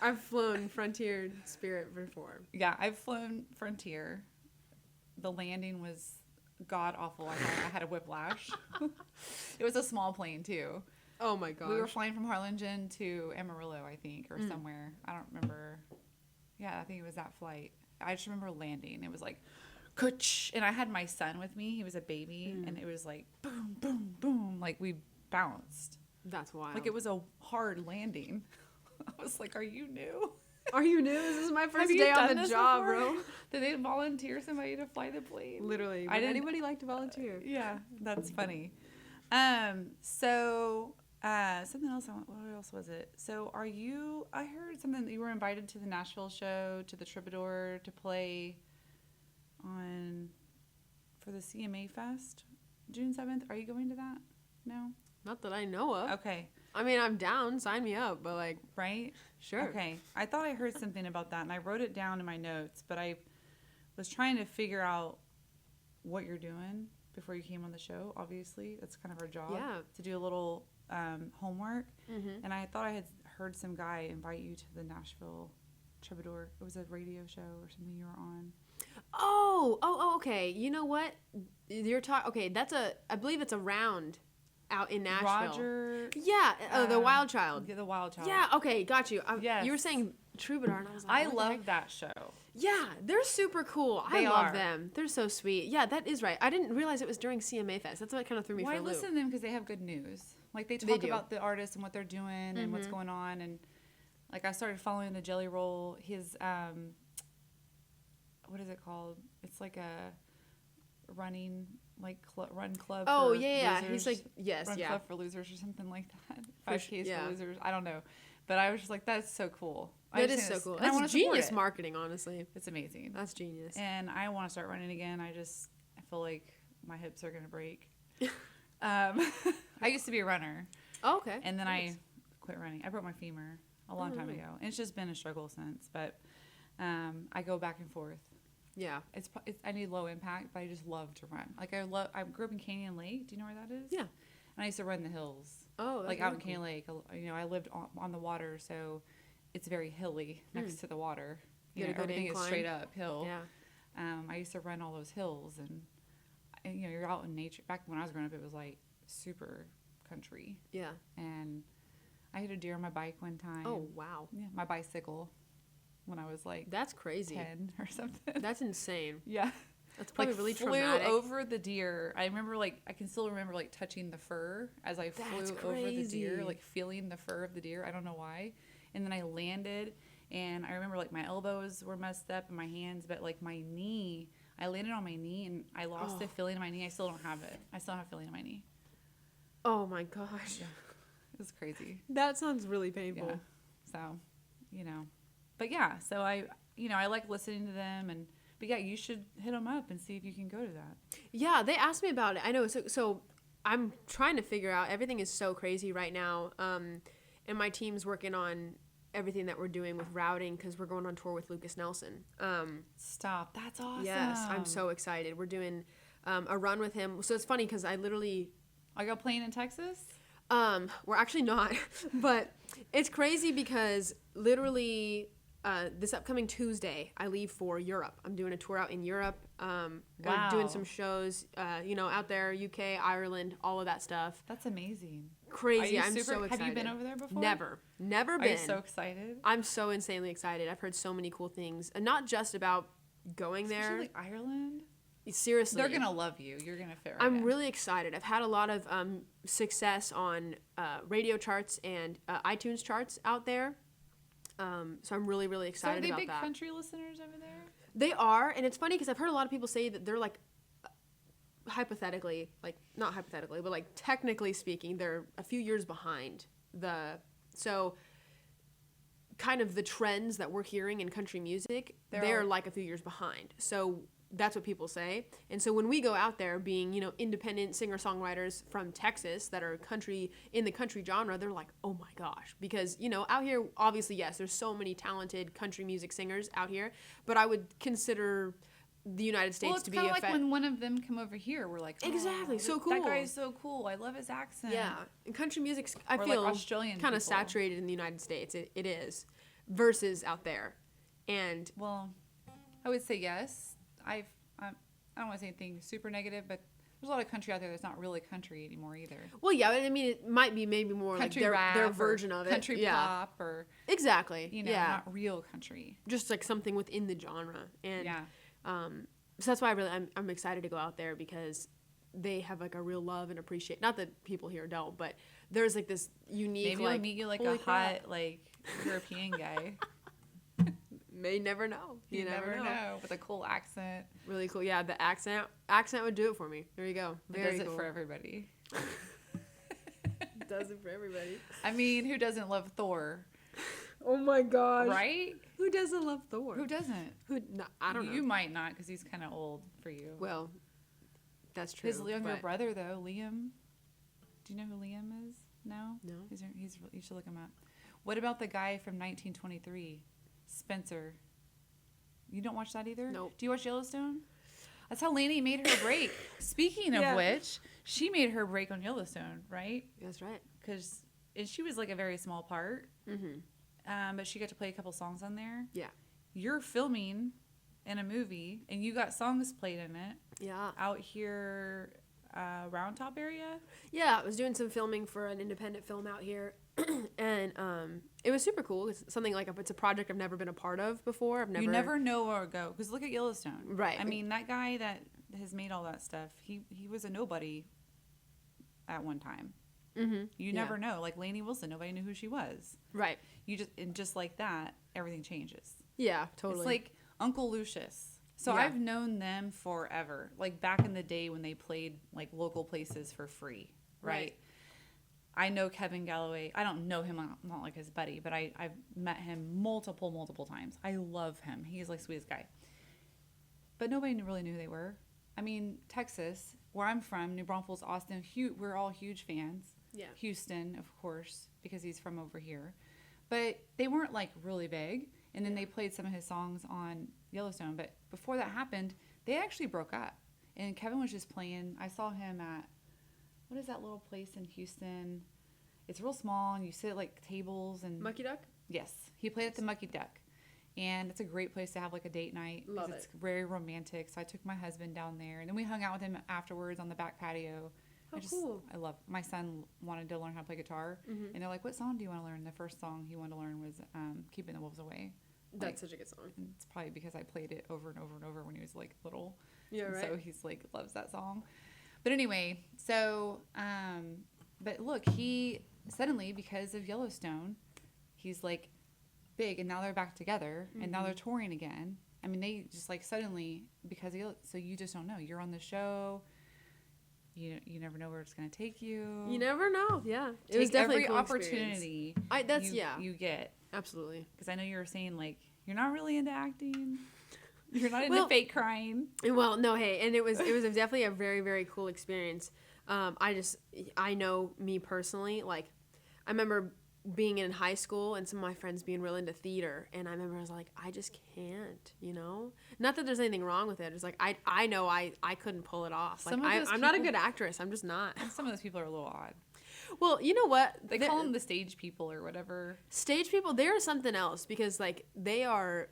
I've flown Frontier Spirit before. Yeah, I've flown Frontier. The landing was god awful. I had a whiplash. It was a small plane too. Oh my gosh. We were flying from Harlingen to Amarillo, I think, or somewhere. I don't remember. Yeah, I think it was that flight. I just remember landing. It was like, Kutch, and I had my son with me. He was a baby, and it was like boom, boom, boom. Like we bounced. That's wild. Like it was a hard landing. I was like, "Are you new? Are you new? This is my first Have you day on done the this before? bro. Did they volunteer somebody to fly the plane? Literally. Would anybody like to volunteer? Yeah, that's funny. So something else. What else was it? So I heard something that you were invited to the Nashville show, to the Troubadour, to play for the CMA Fest, June 7th. Are you going to that? No? Not that I know of. Okay. I mean, I'm down. Sign me up. But like, Right? sure. Okay. I thought I heard something about that, and I wrote it down in my notes, but I was trying to figure out what you're doing before you came on the show. Obviously, that's kind of our job. Yeah. To do a little homework. Mm-hmm. And I thought I had heard some guy invite you to the Nashville Troubadour. It was a radio show or something you were on. Oh, okay. You know what? You're talking. Okay, I believe it's a round out in Nashville. Roger. Yeah, the Wild Child. Yeah, the Wild Child. Yeah. Okay, got you. Yes. You were saying Troubadour, and I was like, I what the heck? love that show. Yeah, they're super cool. They I love are. them. They're so sweet. Yeah, that is right. I didn't realize it was during CMA Fest. That's what kind of threw me Well, for I a loop. listen to them because they have good news. Like they They talk do. about the artists and what they're doing and what's going on. And like I started following the Jelly Roll. His what is it called? It's like a running run club. Oh for yeah. losers. He's like yes, Run yeah. Club for Losers or something like that. For 5Ks yeah. for losers. I don't know, but I was just like, that's so cool. That is so cool. I want That's to support genius it. marketing, honestly. It's amazing. That's genius. And I want to start running again. I feel like my hips are gonna break. I used to be a runner, Oh, okay. and then Nice. I quit running. I broke my femur a long time ago, and it's just been a struggle since. But I go back and forth. Yeah. It's I need low impact, but I just love to run. Like I grew up in Canyon Lake. Do you know where that is? Yeah. And I used to run the hills. Oh, that's Like out in really Canyon Lake. You know, I lived on the water, so it's very hilly next to the water. You had a good everything incline. is straight uphill. Yeah. I used to run all those hills, and you know, you're out in nature. Back when I was growing up, it was like super country, Yeah. and I hit a deer on my bike one time. Oh, wow. Yeah, my bicycle, when I was like That's crazy. 10 or something. That's insane. Yeah. That's probably Like really flew traumatic. over the deer. I can still remember like touching the fur as I That's flew over the deer, crazy. like feeling the fur of the deer. I don't know why. And then I landed, and I remember like my elbows were messed up and my hands, but like my knee, I landed on my knee and I lost the feeling in my knee. I still don't have it. I still don't have feeling in my knee. Oh my gosh. It was crazy. That sounds really painful. Yeah. So, you know, but yeah, so I like listening to them, but yeah, you should hit them up and see if you can go to that. Yeah, they asked me about it. I know. So I'm trying to figure out. Everything is so crazy right now. And my team's working on everything that we're doing with routing because we're going on tour with Lucas Nelson. Stop. That's awesome. Yes, I'm so excited. We're doing a run with him. So it's funny because I literally. Are you playing in Texas? We're actually not, but it's crazy because literally this upcoming Tuesday I leave for Europe. I'm doing a tour out in Europe. I'm doing some shows, out there, UK, Ireland, all of that stuff. That's amazing. Crazy. I'm so excited. Have you been over there before? Never been. Are you so excited? I'm so insanely excited. I've heard so many cool things, and not just about going there. Especially like Ireland. Seriously, They're gonna love you. You're gonna fit right I'm in. really excited. I've had a lot of success on radio charts and iTunes charts out there. So I'm really, really So are excited they about big that. country listeners over there? They are, and it's funny because I've heard a lot of people say that they're like, hypothetically, like not hypothetically, but like technically speaking, they're a few years behind so kind of the trends that we're hearing in country music, they're like a few years behind. So that's what people say. And so when we go out there being, independent singer-songwriters from Texas that are in the country genre, they're like, oh my gosh. Because, out here, obviously, yes, there's so many talented country music singers out here. But I would consider the United States Well, it's to be kind of like when one of them come over here, we're like, Exactly, so That cool. guy is so cool. I love his accent. Yeah, and country music's, I Or feel, like Australian kind of people. saturated in the United States. It is, versus out there. And Well, I would say yes. I don't want to say anything super negative, but there's a lot of country out there that's not really country anymore either. well, yeah, I mean, it might be maybe more Country like rap their or version of it. country Yeah, pop, or exactly. not real country. Just like something within the genre. And Yeah. so that's why I'm excited to go out there, because they have like a real love and appreciate. Not that people here don't, but there's like this unique. Maybe like, we'll meet you like holy a crap. hot like European guy. May never know. You never know. With a cool accent. Really cool. Yeah, the accent would do it for me. There you go. It Very does cool. it for everybody. Does it for everybody. I mean, who doesn't love Thor? Oh my gosh. Right? Who doesn't love Thor? Who doesn't? Who? No, I don't know. You might not, because he's kind of old for you. Well, that's true. His younger but- brother, though, Liam. Do you know who Liam is? No? No. You should look him up. What about the guy from 1923? Spencer. You don't watch that either? Nope. Do you watch Yellowstone? That's how Lainey made her break. Speaking of Yeah. which, she made her break on Yellowstone, right? That's right. And she was like a very small part. Mm-hmm. But she got to play a couple songs on there. Yeah. You're filming in a movie, and you got songs played in it Yeah. out here, Round Top area. Yeah, I was doing some filming for an independent film out here, and it was super cool. It's something like it's a project I've never been a part of before. You never know where to go, because look at Yellowstone. Right. I mean, that guy that has made all that stuff, he was a nobody at one time. Mm-hmm. You never know. Like Lainey Wilson, nobody knew who she was. Right. Just like that, everything changes. Yeah, totally. It's like Uncle Lucius. So Yeah. I've known them forever. Like back in the day when they played like local places for free, right? I know Kevin Galloway. I don't know him. I'm not like his buddy, but I've met him multiple times. I love him. He's like sweetest guy. But nobody really knew who they were. I mean, Texas, where I'm from, New Braunfels, Austin, we're all huge fans. Yeah. Houston, of course, because he's from over here. But they weren't like really big. And then they played some of his songs on Yellowstone. But before that happened, they actually broke up. And Kevin was just playing. I saw him at, what is that little place in Houston? It's real small, and you sit at like tables and. Mucky Duck? Yes, he played at the Mucky Duck, and it's a great place to have like a date night. Love It's it. very romantic. So I took my husband down there, and then we hung out with him afterwards on the back patio. How cool. I love. My son wanted to learn how to play guitar, and they're like, "What song do you want to learn?" The first song he wanted to learn was "Keeping the Wolves Away." That's such a good song. And it's probably because I played it over and over and over when he was like little. Yeah, And right. So he's like loves that song. But anyway, so but look, he suddenly, because of Yellowstone, he's like big, and now they're back together, and now they're touring again. I mean, they just like suddenly, because of so you just don't know. You're on the show. You never know where it's gonna take you. You never know. Yeah. It Take was definitely every a cool experience. opportunity. Yeah. You get. Absolutely. Because I know you were saying, like, you're not really into acting. You're not into Well- fake crying. Well, no, hey, and it was definitely a very, very cool experience. I know me personally, like, I remember being in high school and some of my friends being real into theater, and I remember I was like, I just can't, Not that there's anything wrong with it. It's like I know I couldn't pull it off. Like Some of those I'm not a people- good actress. I'm just not. And some of those people are a little odd. Well, you know what? They call them the stage people or whatever. Stage people. They're something else, because like they are.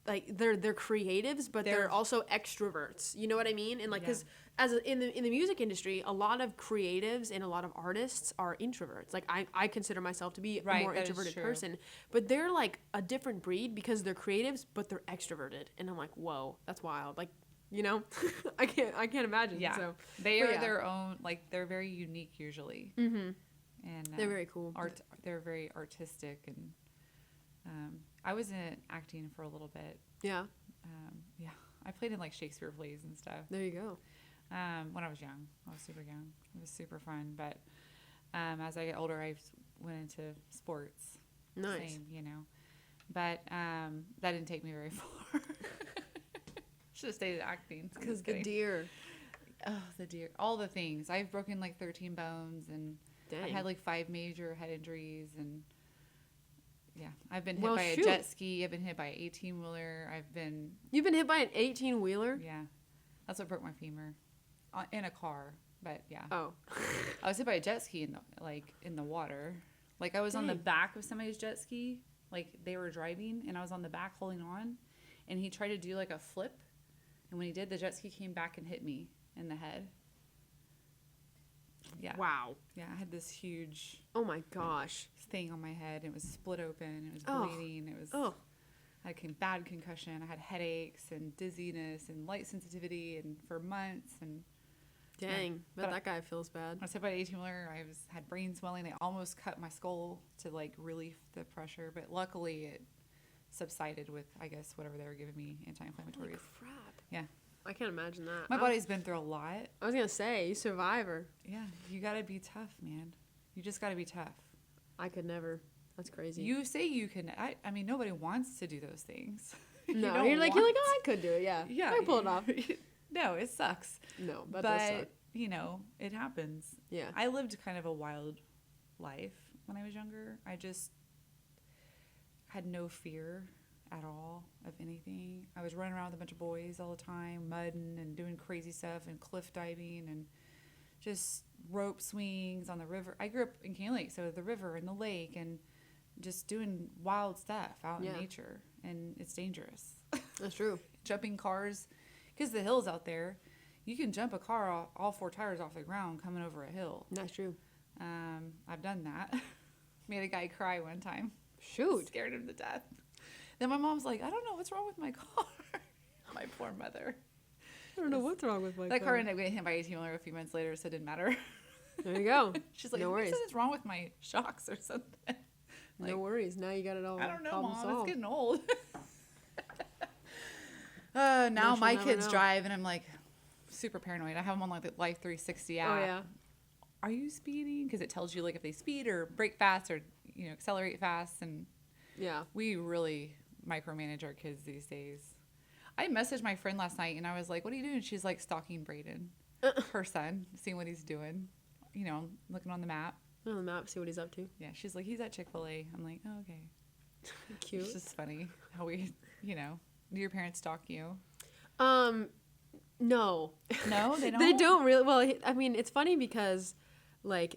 Like they're creatives, but they're also extroverts. You know what I mean? And like, because in the music industry, a lot of creatives and a lot of artists are introverts. Like I consider myself to be a more that is introverted true. person, but they're like a different breed because they're creatives, but they're extroverted. And I'm like, whoa, that's wild. Like, I can't imagine. Yeah. So They but are yeah. their own, like, they're very unique usually. Mm-hmm. And They're very cool. They're very artistic. And I was in acting for a little bit. Yeah. I played in, like, Shakespeare plays and stuff. There you go. When I was young. I was super young. It was super fun. But as I get older, I went into sports. Nice. Same, But that didn't take me very far. Should have stayed at acting. I'm Because just the kidding. deer. Oh, the deer. All the things. I've broken like 13 bones, and Dang. I've had like 5 major head injuries, and Yeah, I've been hit Well, by a shoot. jet ski. I've been hit by an 18-wheeler. You've been hit by an 18-wheeler? Yeah, that's what broke my femur in a car. But yeah, Oh. I was hit by a jet ski in the water. Like I was on the Dang. back of somebody's jet ski. Like they were driving, and I was on the back holding on, and he tried to do like a flip, and when he did, the jet ski came back and hit me in the head. Yeah. Wow. Yeah, I had this huge Oh my gosh. thing on my head. It was split open. It was Oh. bleeding. It was. Oh. I had bad concussion. I had headaches and dizziness and light sensitivity, and for months. And Dang. But Bet that guy feels bad. I was hit by an 18-wheeler. Had brain swelling. They almost cut my skull to like relieve the pressure, but luckily it subsided with, I guess, whatever they were giving me, anti-inflammatories. Holy crap. Yeah. I can't imagine that. My body's been through a lot. I was going to say, you survivor. Yeah, you gotta be tough, man. You just gotta be tough. I could never. That's crazy. You say you can. I mean, nobody wants to do those things. No, don't you're like, want oh, I could do it. Yeah. Yeah, I can pull it off. No, it sucks. No, but does suck. You know, it happens. Yeah. I lived kind of a wild life when I was younger. I just had no fear at all of anything. I was running around with a bunch of boys all the time, mudding and doing crazy stuff and cliff diving and just rope swings on the river. I grew up in Canyon Lake, so the river and the lake and just doing wild stuff out in nature, and it's dangerous. That's true. Jumping cars, because the hills out there, you can jump a car all four tires off the ground coming over a hill. That's true. I've done that. Made a guy cry one time. Shoot. Scared him to death. Then my mom's like, I don't know what's wrong with my car. My poor mother. I don't know what's wrong with my That car ended up getting hit by 18-wheeler a few months later, so it didn't matter. There you go. She's like, no worries. Something's wrong with my shocks or something. No worries. Now you got it all. I don't know, problem Mom. solved. It's getting old. Now my never kids know. drive, and I'm like super paranoid. I have them on like the Life 360 app. Oh yeah. Are you speeding? Because it tells you like if they speed or brake fast or accelerate fast, and Yeah. we really micromanage our kids these days. I messaged my friend last night, and I was like, "What are you doing?" She's like stalking Brayden, her son, seeing what he's doing. Looking on the map. On the map, see what he's up to. Yeah, she's like, "He's at Chick-fil-A." I'm like, "Oh, okay." Cute. It's just funny how we, do your parents stalk you? No. No, they don't. They don't really. Well, I mean, it's funny because, like,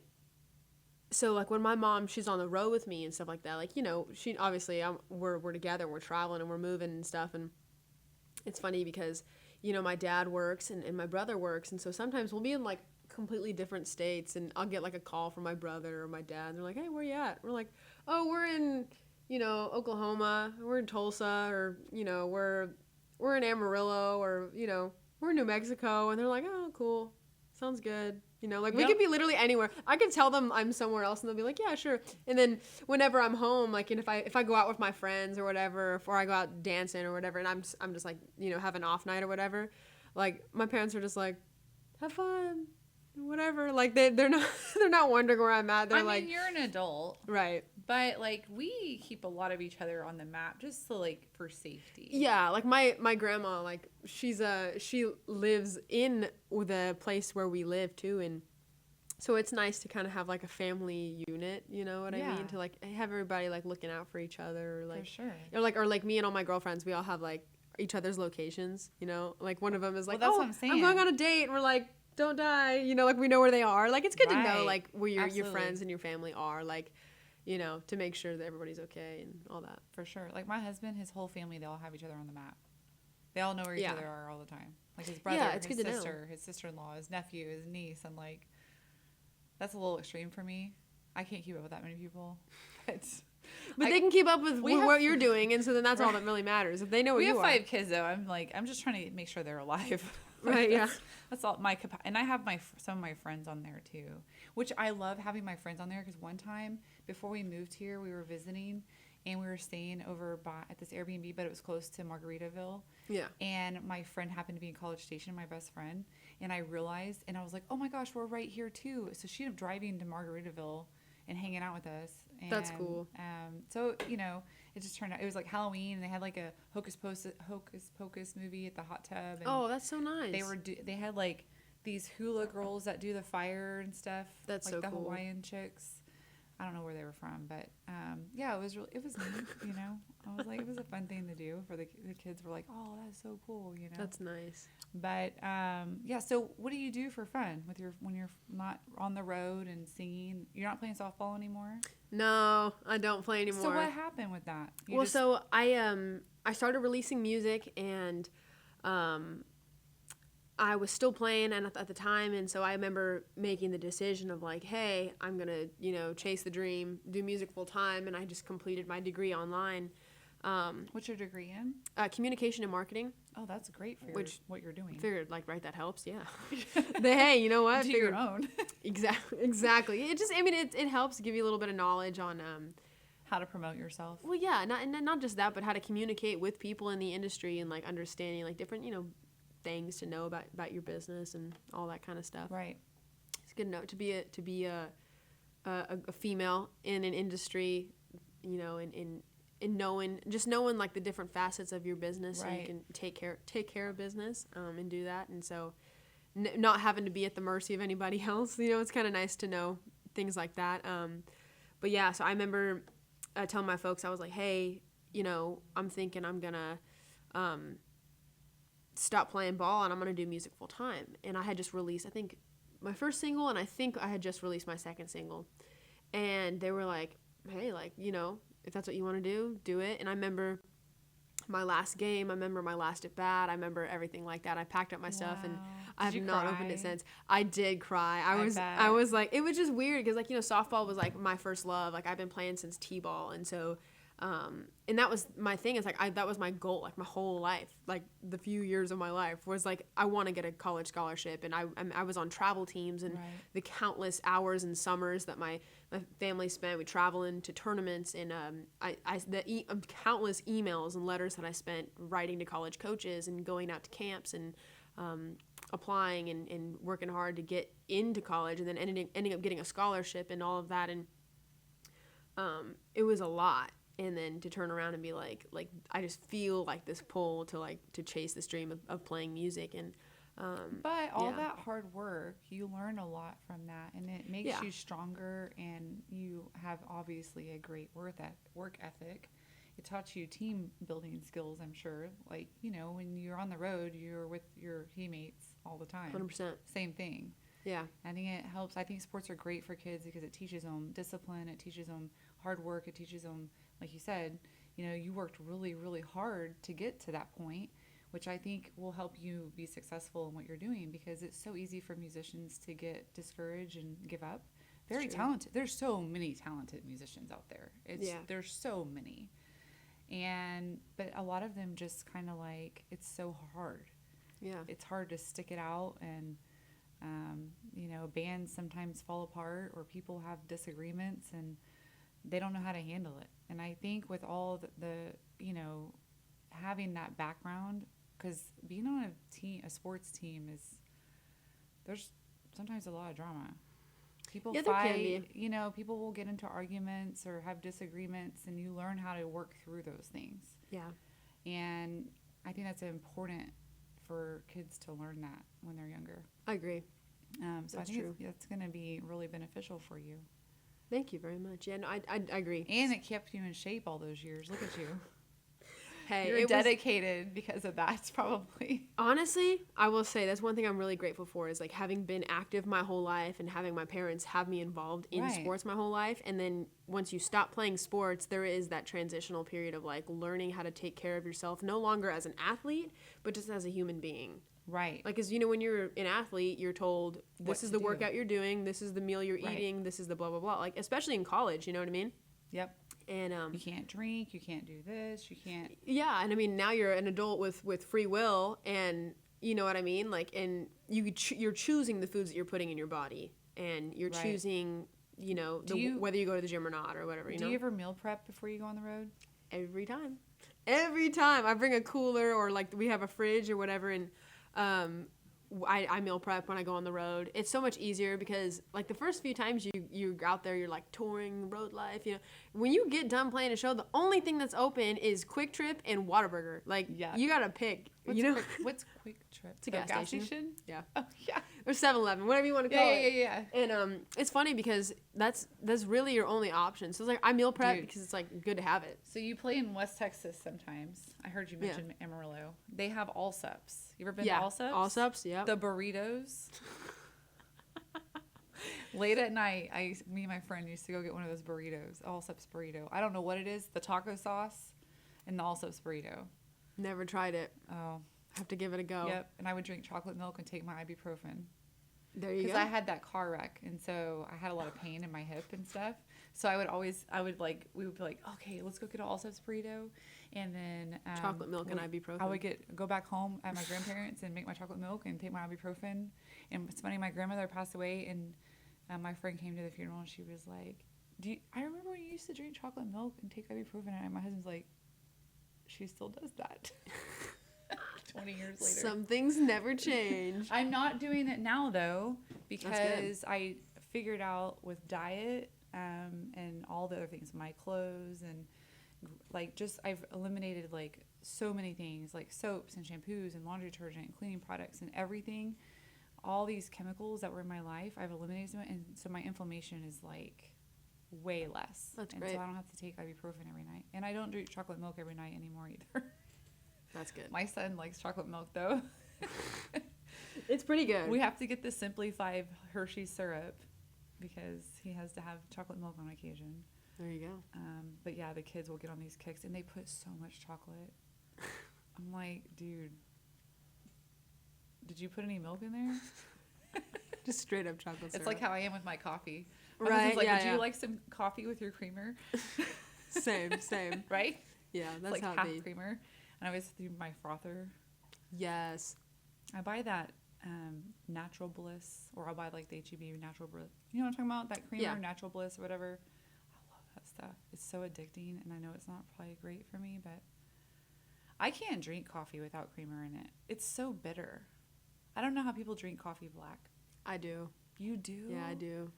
so like when my mom, she's on the road with me and stuff like that. Like, she obviously we're together and we're traveling and we're moving and stuff. And it's funny because, my dad works and my brother works, and so sometimes we'll be in like completely different states, and I'll get like a call from my brother or my dad, and they're like, "Hey, where you at?" We're like, "Oh, we're in, Oklahoma. We're in Tulsa, or we're in Amarillo, or we're in New Mexico," and they're like, "Oh, cool, sounds good." We could be literally anywhere. I could tell them I'm somewhere else, and they'll be like, "Yeah, sure." And then whenever I'm home, like, and if I go out with my friends or whatever, or I go out dancing or whatever, and I'm just like, have an off night or whatever, like my parents are just like, "Have fun, whatever." Like they're not wondering where I'm at. They're like, you're an adult, right? but like we keep a lot of each other on the map just to like for safety. Yeah, like my grandma, like she lives in the place where we live too, and so it's nice to kind of have like a family unit, you know what I mean? To like have everybody like looking out for each other, or, like, for sure. or like me and all my girlfriends, we all have like each other's locations, like one of them is like, that's "Oh, what I'm saying. I'm going on a date," and we're like, "Don't die," like we know where they are. Like it's good to know Right. like where your Absolutely. friends and your family are, like, to make sure that everybody's okay and all that. For sure. Like my husband, his whole family, they all have each other on the map. They all know where each Yeah. other are all the time. Like his brother, Yeah, it's his good to know. sister, his sister-in-law, his nephew, his niece. I'm like, that's a little extreme for me. I can't keep up with that many people. But they can keep up with we have- what you're doing, and so then that's all that really matters. If they know where We you have are. 5 kids though. I'm just trying to make sure they're alive. Right, yeah. That's all my and I have some of my friends on there too, which I love having my friends on there because one time before we moved here, we were visiting and we were staying over at this Airbnb, but it was close to Margaritaville. Yeah. And my friend happened to be in College Station, my best friend, and I realized, and I was like, oh my gosh, we're right here too. So she ended up driving to Margaritaville and hanging out with us. And, That's cool. So, it just turned out, it was like Halloween, and they had like a Hocus Pocus movie at the hot tub. And Oh, that's so nice. they had like these hula girls that do the fire and stuff. That's like so the cool. Hawaiian chicks. I don't know where they were from, but yeah, it was neat, you know. I was like, it was a fun thing to do for the kids were like, oh, that's so cool, you know. That's nice. But yeah, so what do you do for fun with when you're not on the road and singing? You're not playing softball anymore? No, I don't play anymore. So what happened with that? So I started releasing music, and I was still playing at the time, and so I remember making the decision of like, hey, I'm gonna, you know, chase the dream, do music full time, and I just completed my degree online. What's your degree in? Communication and marketing. Oh, that's great for what you're doing. Figured like, right, that helps, yeah. But hey, you know what? Do your own. Exactly. It just, I mean, it helps give you a little bit of knowledge on how to promote yourself. well, yeah, not just that, but how to communicate with people in the industry and like understanding like different, you know, things to know about your business and all that kind of stuff. Right. It's good to be a female in an industry, you know, in knowing like the different facets of your business, so you can take care of business and do that. And so not having to be at the mercy of anybody else, you know, it's kind of nice to know things like that. But yeah, so I remember telling my folks, I was like, hey, you know, I'm thinking I'm gonna stop playing ball and I'm gonna do music full time. And I had just released, I think, my first single, and I think I had just released my second single. And they were like, hey, like, you know, if that's what you want to do it. And I remember my last game, I remember my last at bat, I remember everything like that. I packed up my stuff, and I have not opened it since. I did cry. I was like, it was just weird because, like, you know, softball was like my first love. Like, I've been playing since t-ball, and so and that was my thing. Is like that was my goal, like my whole life, like the few years of my life was like, I want to get a college scholarship. And I was on travel teams, and the countless hours and summers that my family spent with traveling to tournaments, and countless emails and letters that I spent writing to college coaches and going out to camps and applying and working hard to get into college, and then ending up getting a scholarship and all of that. And it was a lot. And then to turn around and be like I just feel like this pull to chase this dream of playing music. And but all that hard work, you learn a lot from that, and it makes you stronger, and you have obviously a great work ethic. It taught you team building skills, I'm sure. Like, you know, when you're on the road, you're with your teammates all the time. 100%. Same thing. Yeah. I think it helps. I think sports are great for kids because it teaches them discipline. It teaches them hard work. It teaches them, like you said, you know, you worked really, really hard to get to that point, which I think will help you be successful in what you're doing, because it's so easy for musicians to get discouraged and give up. Very talented. There's so many talented musicians out there. There's so many. But a lot of them just kind of like, it's so hard. Yeah. It's hard to stick it out, and you know, bands sometimes fall apart, or people have disagreements, and they don't know how to handle it. And I think with all the you know, having that background, because being on a sports team there's sometimes a lot of drama. People fight, you know, people will get into arguments or have disagreements, and you learn how to work through those things. Yeah. And I think that's important for kids to learn that when they're younger. I agree. So I think it's going to be really beneficial for you. Thank you very much. Yeah, no, I agree. And it kept you in shape all those years. Look at you. Hey, you're dedicated because of that, probably. Honestly, I will say that's one thing I'm really grateful for, is like having been active my whole life and having my parents have me involved in sports my whole life. And then once you stop playing sports, there is that transitional period of like learning how to take care of yourself, no longer as an athlete, but just as a human being. Right. Like, because, you know, when you're an athlete, you're told this is the workout you're doing, this is the meal you're eating, this is the blah, blah, blah. Like, especially in college, you know what I mean? Yep. And you can't drink, you can't do this, you can't. Yeah, and I mean, now you're an adult with free will, and you know what I mean? Like, and you're choosing the foods that you're putting in your body, and you're choosing, you know, whether you go to the gym or not, or whatever, you know? Do you ever meal prep before you go on the road? Every time. Every time. I bring a cooler, or like we have a fridge or whatever, and I meal prep when I go on the road. It's so much easier because, like, the first few times you're out there, you're like touring road life, you know. When you get done playing a show, the only thing that's open is Quick Trip and Whataburger. Like, you gotta pick. What's Quick Trip? It's a gas station. Yeah. Oh yeah. or 7-Eleven, whatever you want to call it. Yeah. And it's funny because that's really your only option. So it's like I meal prep because it's like good to have it. So you play in West Texas sometimes. I heard you mention Amarillo. They have Allsups. You ever been to Allsups? Allsups, yeah. The burritos. Late at night, me and my friend used to go get one of those burritos, Allsups burrito. I don't know what it is, the taco sauce and the Allsups burrito. Never tried it. Oh. Have to give it a go. Yep. And I would drink chocolate milk and take my ibuprofen. There you go. Because I had that car wreck, and so I had a lot of pain in my hip and stuff. So we would be like, okay, let's go get an Allsups burrito, and then chocolate milk and ibuprofen. I would go back home at my grandparents and make my chocolate milk and take my ibuprofen. And it's funny, my grandmother passed away, and my friend came to the funeral, and she was like, I remember when you used to drink chocolate milk and take ibuprofen, and my husband's like, she still does that. 20 years later. Some things never change. I'm not doing it now, though, because I figured out with diet and all the other things, my clothes, and like I've eliminated like so many things, like soaps and shampoos and laundry detergent and cleaning products and everything. All these chemicals that were in my life, I've eliminated them, and so my inflammation is like way less. That's great. So I don't have to take ibuprofen every night, and I don't drink chocolate milk every night anymore either. That's good. My son likes chocolate milk though. It's pretty good. We have to get the Simply 5 Hershey syrup because he has to have chocolate milk on occasion. There you go. But yeah, the kids will get on these kicks, and they put so much chocolate. I'm like, dude, did you put any milk in there? Just straight up chocolate syrup. It's like how I am with my coffee. My Right, husband's like, yeah, would yeah. you like some coffee with your creamer? Same. Right? Yeah, that's it's like how half it be. creamer. And I always do my frother. Yes. I buy that Natural Bliss, or I'll buy like the H-E-B Natural Bliss. You know what I'm talking about? That creamer, Natural Bliss, or whatever. I love that stuff. It's so addicting, and I know it's not probably great for me, but I can't drink coffee without creamer in it. It's so bitter. I don't know how people drink coffee black. I do. You do? Yeah, I do.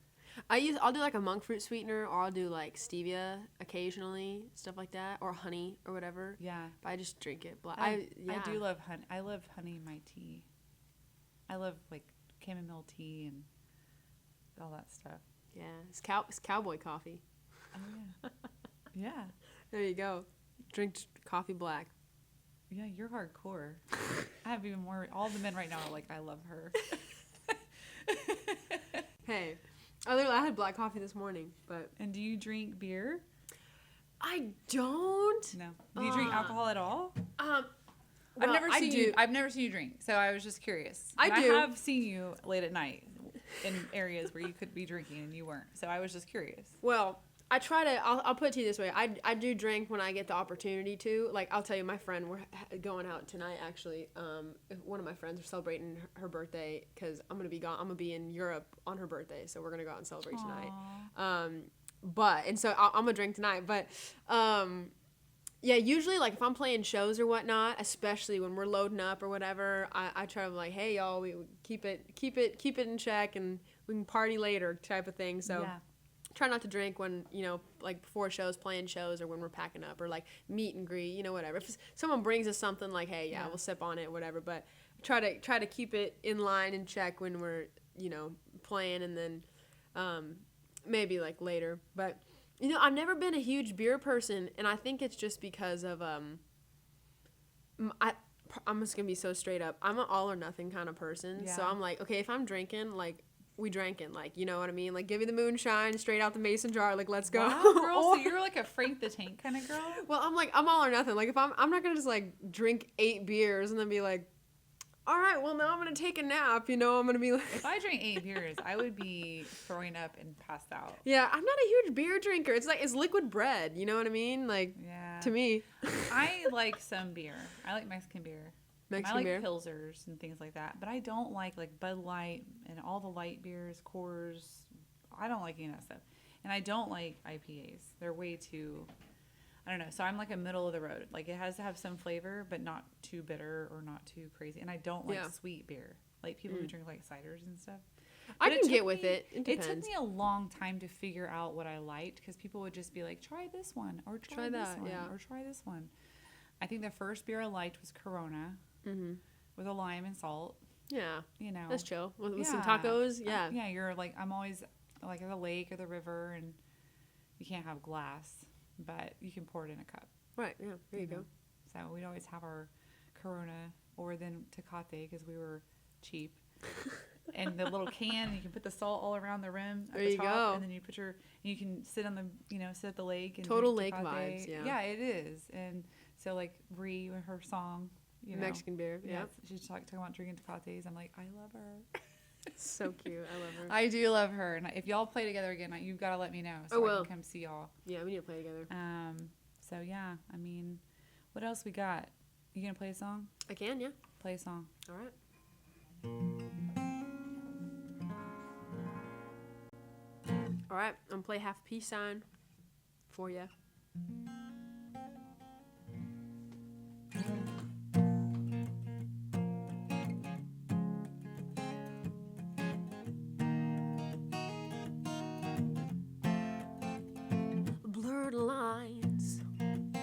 I'll do like a monk fruit sweetener, or I'll do like stevia occasionally, stuff like that, or honey or whatever. Yeah. But I just drink it black. I do love honey. I love honey in my tea. I love like chamomile tea and all that stuff. Yeah, it's cowboy coffee. Oh yeah. Yeah. There you go. Drink coffee black. Yeah, you're hardcore. I have even more. All the men right now are like, I love her. Hey, I had black coffee this morning, but And do you drink beer? I don't. No. Do you drink alcohol at all? Well, I've never I seen do. you. I've never seen you drink, so I was just curious. I And do. I have seen you late at night in areas where you could be drinking and you weren't. So I was just curious. Well, I try to. I'll put it to you this way. I do drink when I get the opportunity to. Like I'll tell you, my friend, we're going out tonight. Actually, one of my friends are celebrating her birthday because I'm gonna be gone. I'm gonna be in Europe on her birthday, so we're gonna go out and celebrate tonight. So I'm gonna drink tonight. But yeah, usually like if I'm playing shows or whatnot, especially when we're loading up or whatever, I try to be like, hey y'all, we keep it in check and we can party later type of thing. So. Yeah. Try not to drink when, like before shows, playing shows, or when we're packing up, or like meet and greet, whatever. If someone brings us something, like, hey, yeah, we'll sip on it, whatever. But try to keep it in line and check when we're, playing, and then maybe like later. But I've never been a huge beer person, and I think it's just because of I'm just gonna be so straight up. I'm an all or nothing kind of person, so I'm like, okay, if I'm drinking, like. We drinking, like, you know what I mean? Like, give me the moonshine straight out the mason jar, like, let's go. Wow, girl, so you're like a Frank the Tank kind of girl? Well, I'm all or nothing. Like, if I'm not gonna just like drink 8 beers and then be like, all right, well now I'm gonna take a nap. I'm gonna be like. If I drank 8 beers, I would be throwing up and passed out. Yeah, I'm not a huge beer drinker. It's like it's liquid bread. You know what I mean? Like, to me. I like some beer. I like Mexican beer. I like beer. Pilsners and things like that, but I don't like Bud Light and all the light beers, Coors. I don't like any of that stuff, and I don't like IPAs. They're way too. I don't know. So I'm like a middle of the road. Like it has to have some flavor, but not too bitter or not too crazy. And I don't like sweet beer. Like people who drink like ciders and stuff. I can get with it. It It depends. took me a long time to figure out what I liked because people would just be like, "Try this one," or "Try this that, one," yeah. or "Try this one." I think the first beer I liked was Corona with a lime and salt. Yeah. You know, That's chill. With some tacos. Yeah. Yeah, you're like, I'm always like at the lake or the river, and you can't have glass, but you can pour it in a cup. Right. Yeah. There you go. So we'd always have our Corona or then Tecate because we were cheap. And the little can, you can put the salt all around the rim at There the you top, go. and then you can sit on the, sit at the lake. And Total drink lake Tecate. vibes, yeah. Yeah, it is. And so like Bree, her song, Mexican beer. Yeah. she's talking about drinking Tecates. I'm like, I love her. So cute. I love her. I do love her. And if y'all play together again, you've got to let me know so I can come see y'all. Yeah, we need to play together. So yeah, I mean, what else we got? You gonna play a song? I can, yeah. Play a song. All right. All right, I'm gonna play half peace sign for you. Blurred lines and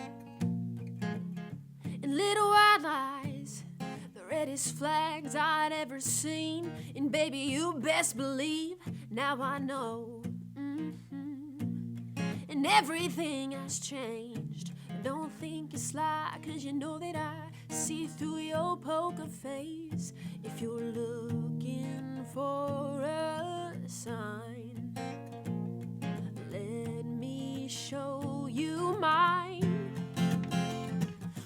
little white eyes, the reddest flags I'd ever seen. And baby, you best believe now I know. And everything has changed. Don't think it's sly, 'cause you know that I see through your poker face. If you're looking for a sign, let me show you mine.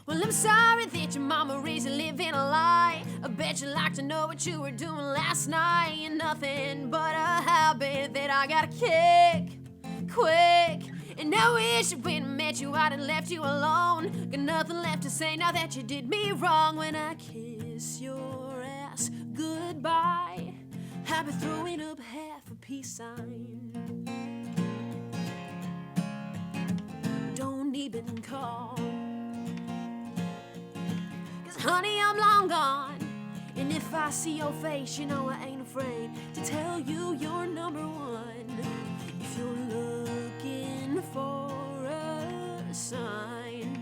Well, I'm sorry that your mama raised you living a lie. I bet you like to know what you were doing last night. Ain't nothing but a habit that I gotta kick quick. And I wish when I met you I'd have left you alone. Got nothing left to say now that you did me wrong. When I kiss your ass goodbye, I'll be throwing up half a peace sign. Don't even call, 'cause honey, I'm long gone. And if I see your face, you know I ain't afraid to tell you you're number one. If you're looking for a sign,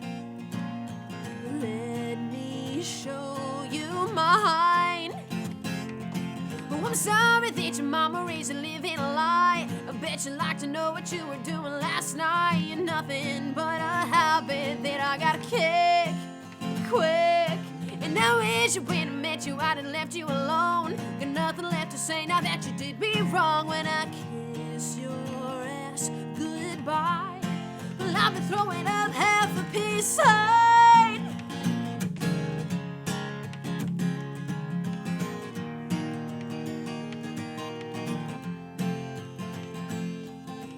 let me show you mine. Oh, I'm sorry that your mama raised you living a lie. I bet you like to know what you were doing last night. You're nothing but a habit that I gotta kick quick. And I wish when I met you I'd have left you alone. Got nothing left to say now that you did me wrong. When I kiss your ass goodbye, well, I'll be throwing up half a peace sign.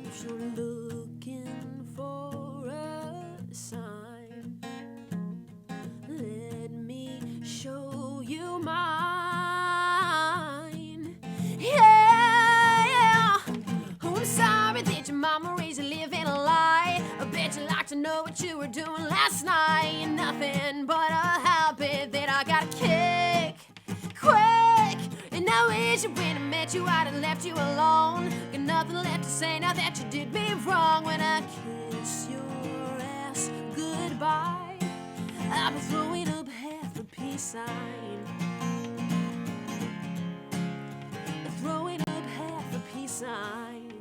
If you're looking for a sign, let me show you mine. Yeah. Oh, I'm sorry that your mama raised you living a lie. I bet you like to know what you were doing last night. Ain't nothing but a habit that I gotta kick quick. And I wish when I met you I'd have left you alone. Got nothing left to say now that you did me wrong. When I kiss your ass goodbye, I'll be throwing up half a peace sign. Throwing up half a peace sign.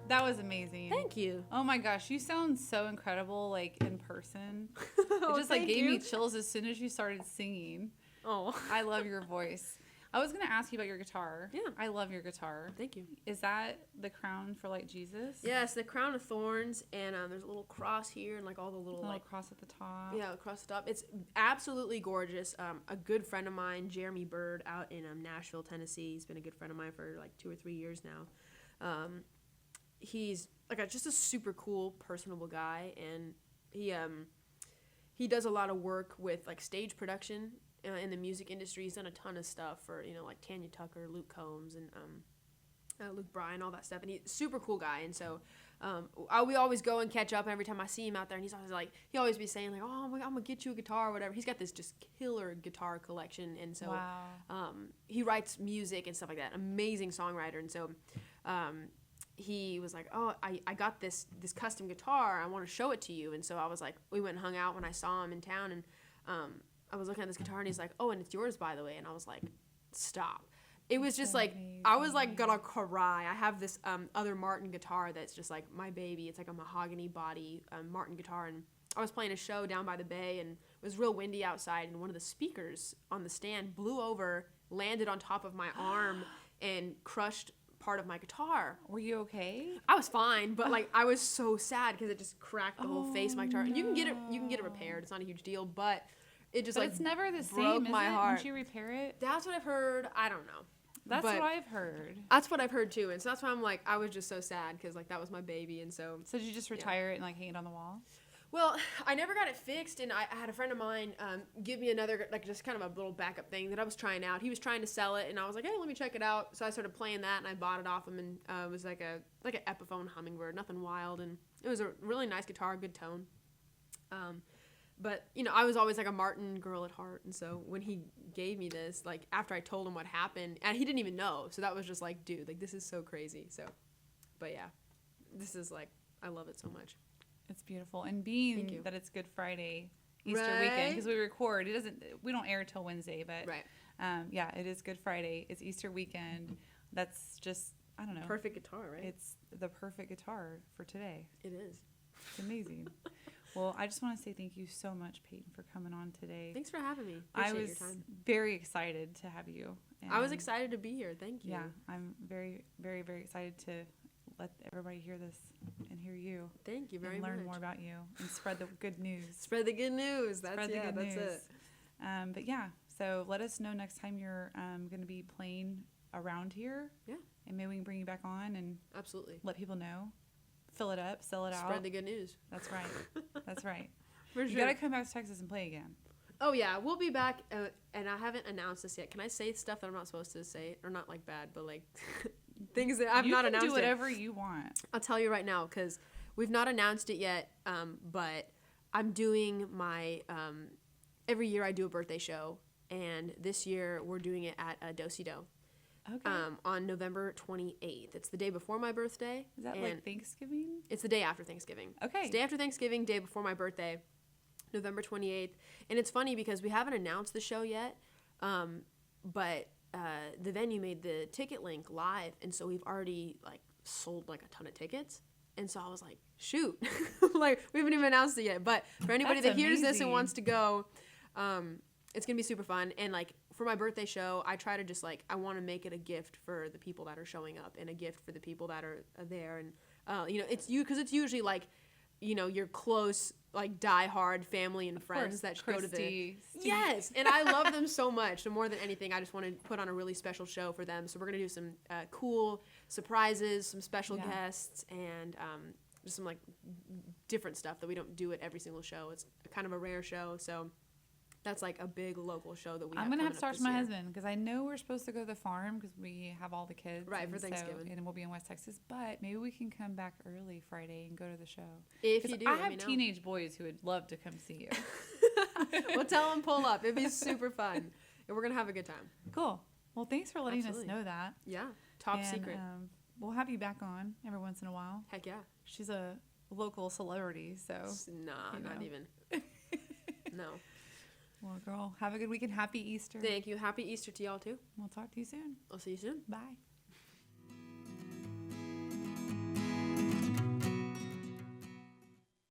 That was amazing. Thank you. Oh my gosh, you sound so incredible, like in person. Oh, It just like thank gave you. me chills as soon as you started singing. Oh, I love your voice. I was gonna ask you about your guitar. Yeah. I love your guitar. thank you. Is that the crown for like Jesus? Yes, the crown of thorns, and there's a little cross here, and like all the little Little like cross at the top. yeah across the top. It's absolutely gorgeous. A good friend of mine, Jeremy Bird, out in Nashville, Tennessee. He's been a good friend of mine for like 2 or 3 years now. He's like just a super cool, personable guy, and he does a lot of work with like stage production in the music industry. He's done a ton of stuff for like Tanya Tucker, Luke Combs, and Luke Bryan, all that stuff. And he's a super cool guy, and so we always go and catch up. And every time I see him out there, and he's always like, he always be saying like, oh, I'm gonna get you a guitar or whatever. He's got this just killer guitar collection, and so Wow. he writes music and stuff like that. Amazing songwriter, and so he was like, oh, I got this custom guitar. I want to show it to you. And so I was like, we went and hung out when I saw him in town. And I was looking at this guitar and he's like, oh, and it's yours, by the way. And I was like, stop. It was just like, I was like gonna cry. I have this other Martin guitar that's just like my baby. It's like a mahogany body Martin guitar. And I was playing a show down by the bay and it was real windy outside. And one of the speakers on the stand blew over, landed on top of my arm and crushed part of my guitar. Were you okay? I was fine, but like I was so sad because it just cracked the whole face of my guitar. And you can get it repaired. It's not a huge deal, but it just it's never the broke same, my is it? heart. Once you repair it? That's what I've heard. I don't know. That's But what I've heard. That's what I've heard too, and so that's why I'm like, I was just so sad because like that was my baby, and so. So did you just retire it and like hang it on the wall? Well, I never got it fixed, and I had a friend of mine give me another, like just kind of a little backup thing that I was trying out. He was trying to sell it, and I was like, hey, let me check it out. So I started playing that, and I bought it off him, and it was like an Epiphone Hummingbird, nothing wild, and it was a really nice guitar, good tone. But, you know, I was always like a Martin girl at heart. And so when he gave me this, like after I told him what happened, and he didn't even know. So that was just like, dude, like this is so crazy. So, but yeah, this is like, I love it so much. It's beautiful. And being that it's Good Friday, Easter weekend, because we don't air till Wednesday, but yeah, it is Good Friday. It's Easter weekend. That's just, I don't know. Perfect guitar, right? It's the perfect guitar for today. It is. It's amazing. Well, I just want to say thank you so much, Payton, for coming on today. Thanks for having me. I Appreciate was your time. very excited to have you. I was excited to be here. Thank you. Yeah, I'm very, very, very excited to let everybody hear this and hear you. Thank you very much. And learn more about you and spread the good news. Spread the good news. That's news. it. But yeah, so let us know next time you're going to be playing around here. Yeah. And maybe we can bring you back on and absolutely let people know. Fill it up, sell it out. Spread the good news. That's right. That's right. For sure. You got to come back to Texas and play again. Oh, yeah. We'll be back, and I haven't announced this yet. Can I say stuff that I'm not supposed to say? Or not like bad, but like things that I've not announced You can do whatever you want. I'll tell you right now, because we've not announced it yet, but I'm doing my, every year I do a birthday show, and this year we're doing it at Do-Si-Do. Okay. On November 28th. It's the day before my birthday. Is that like Thanksgiving? It's the day after Thanksgiving. Okay. It's the day after Thanksgiving, day before my birthday, November 28th. And it's funny because we haven't announced the show yet, but the venue made the ticket link live, and so we've already like sold like a ton of tickets. And so I was like, shoot, like we haven't even announced it yet. But for anybody that hears this and wants to go, it's gonna be super fun. And like for my birthday show, I try to just like, I want to make it a gift for the people that are showing up and a gift for the people that are there. And you know, it's usually like, you know, your close like diehard family and friends that go to the yes, and I love them so much. So more than anything, I just want to put on a really special show for them. So we're gonna do some cool surprises, some special guests, and just some like different stuff that we don't do at every single show. It's kind of a rare show, so that's like a big local show that we have. I'm gonna have to talk to my year. husband because I know we're supposed to go to the farm because we have all the kids right for Thanksgiving, and we'll be in West Texas. But maybe we can come back early Friday and go to the show. If you do, I have teenage boys who would love to come see you. Well, tell them pull up. It'd be super fun, and we're gonna have a good time. Cool. Well, thanks for letting us know that. Yeah, top secret. We'll have you back on every once in a while. Heck yeah. She's a local celebrity, so nah, not even. No. Well, girl, have a good weekend. Happy Easter. Thank you. Happy Easter to y'all, too. We'll talk to you soon. I'll see you soon. Bye.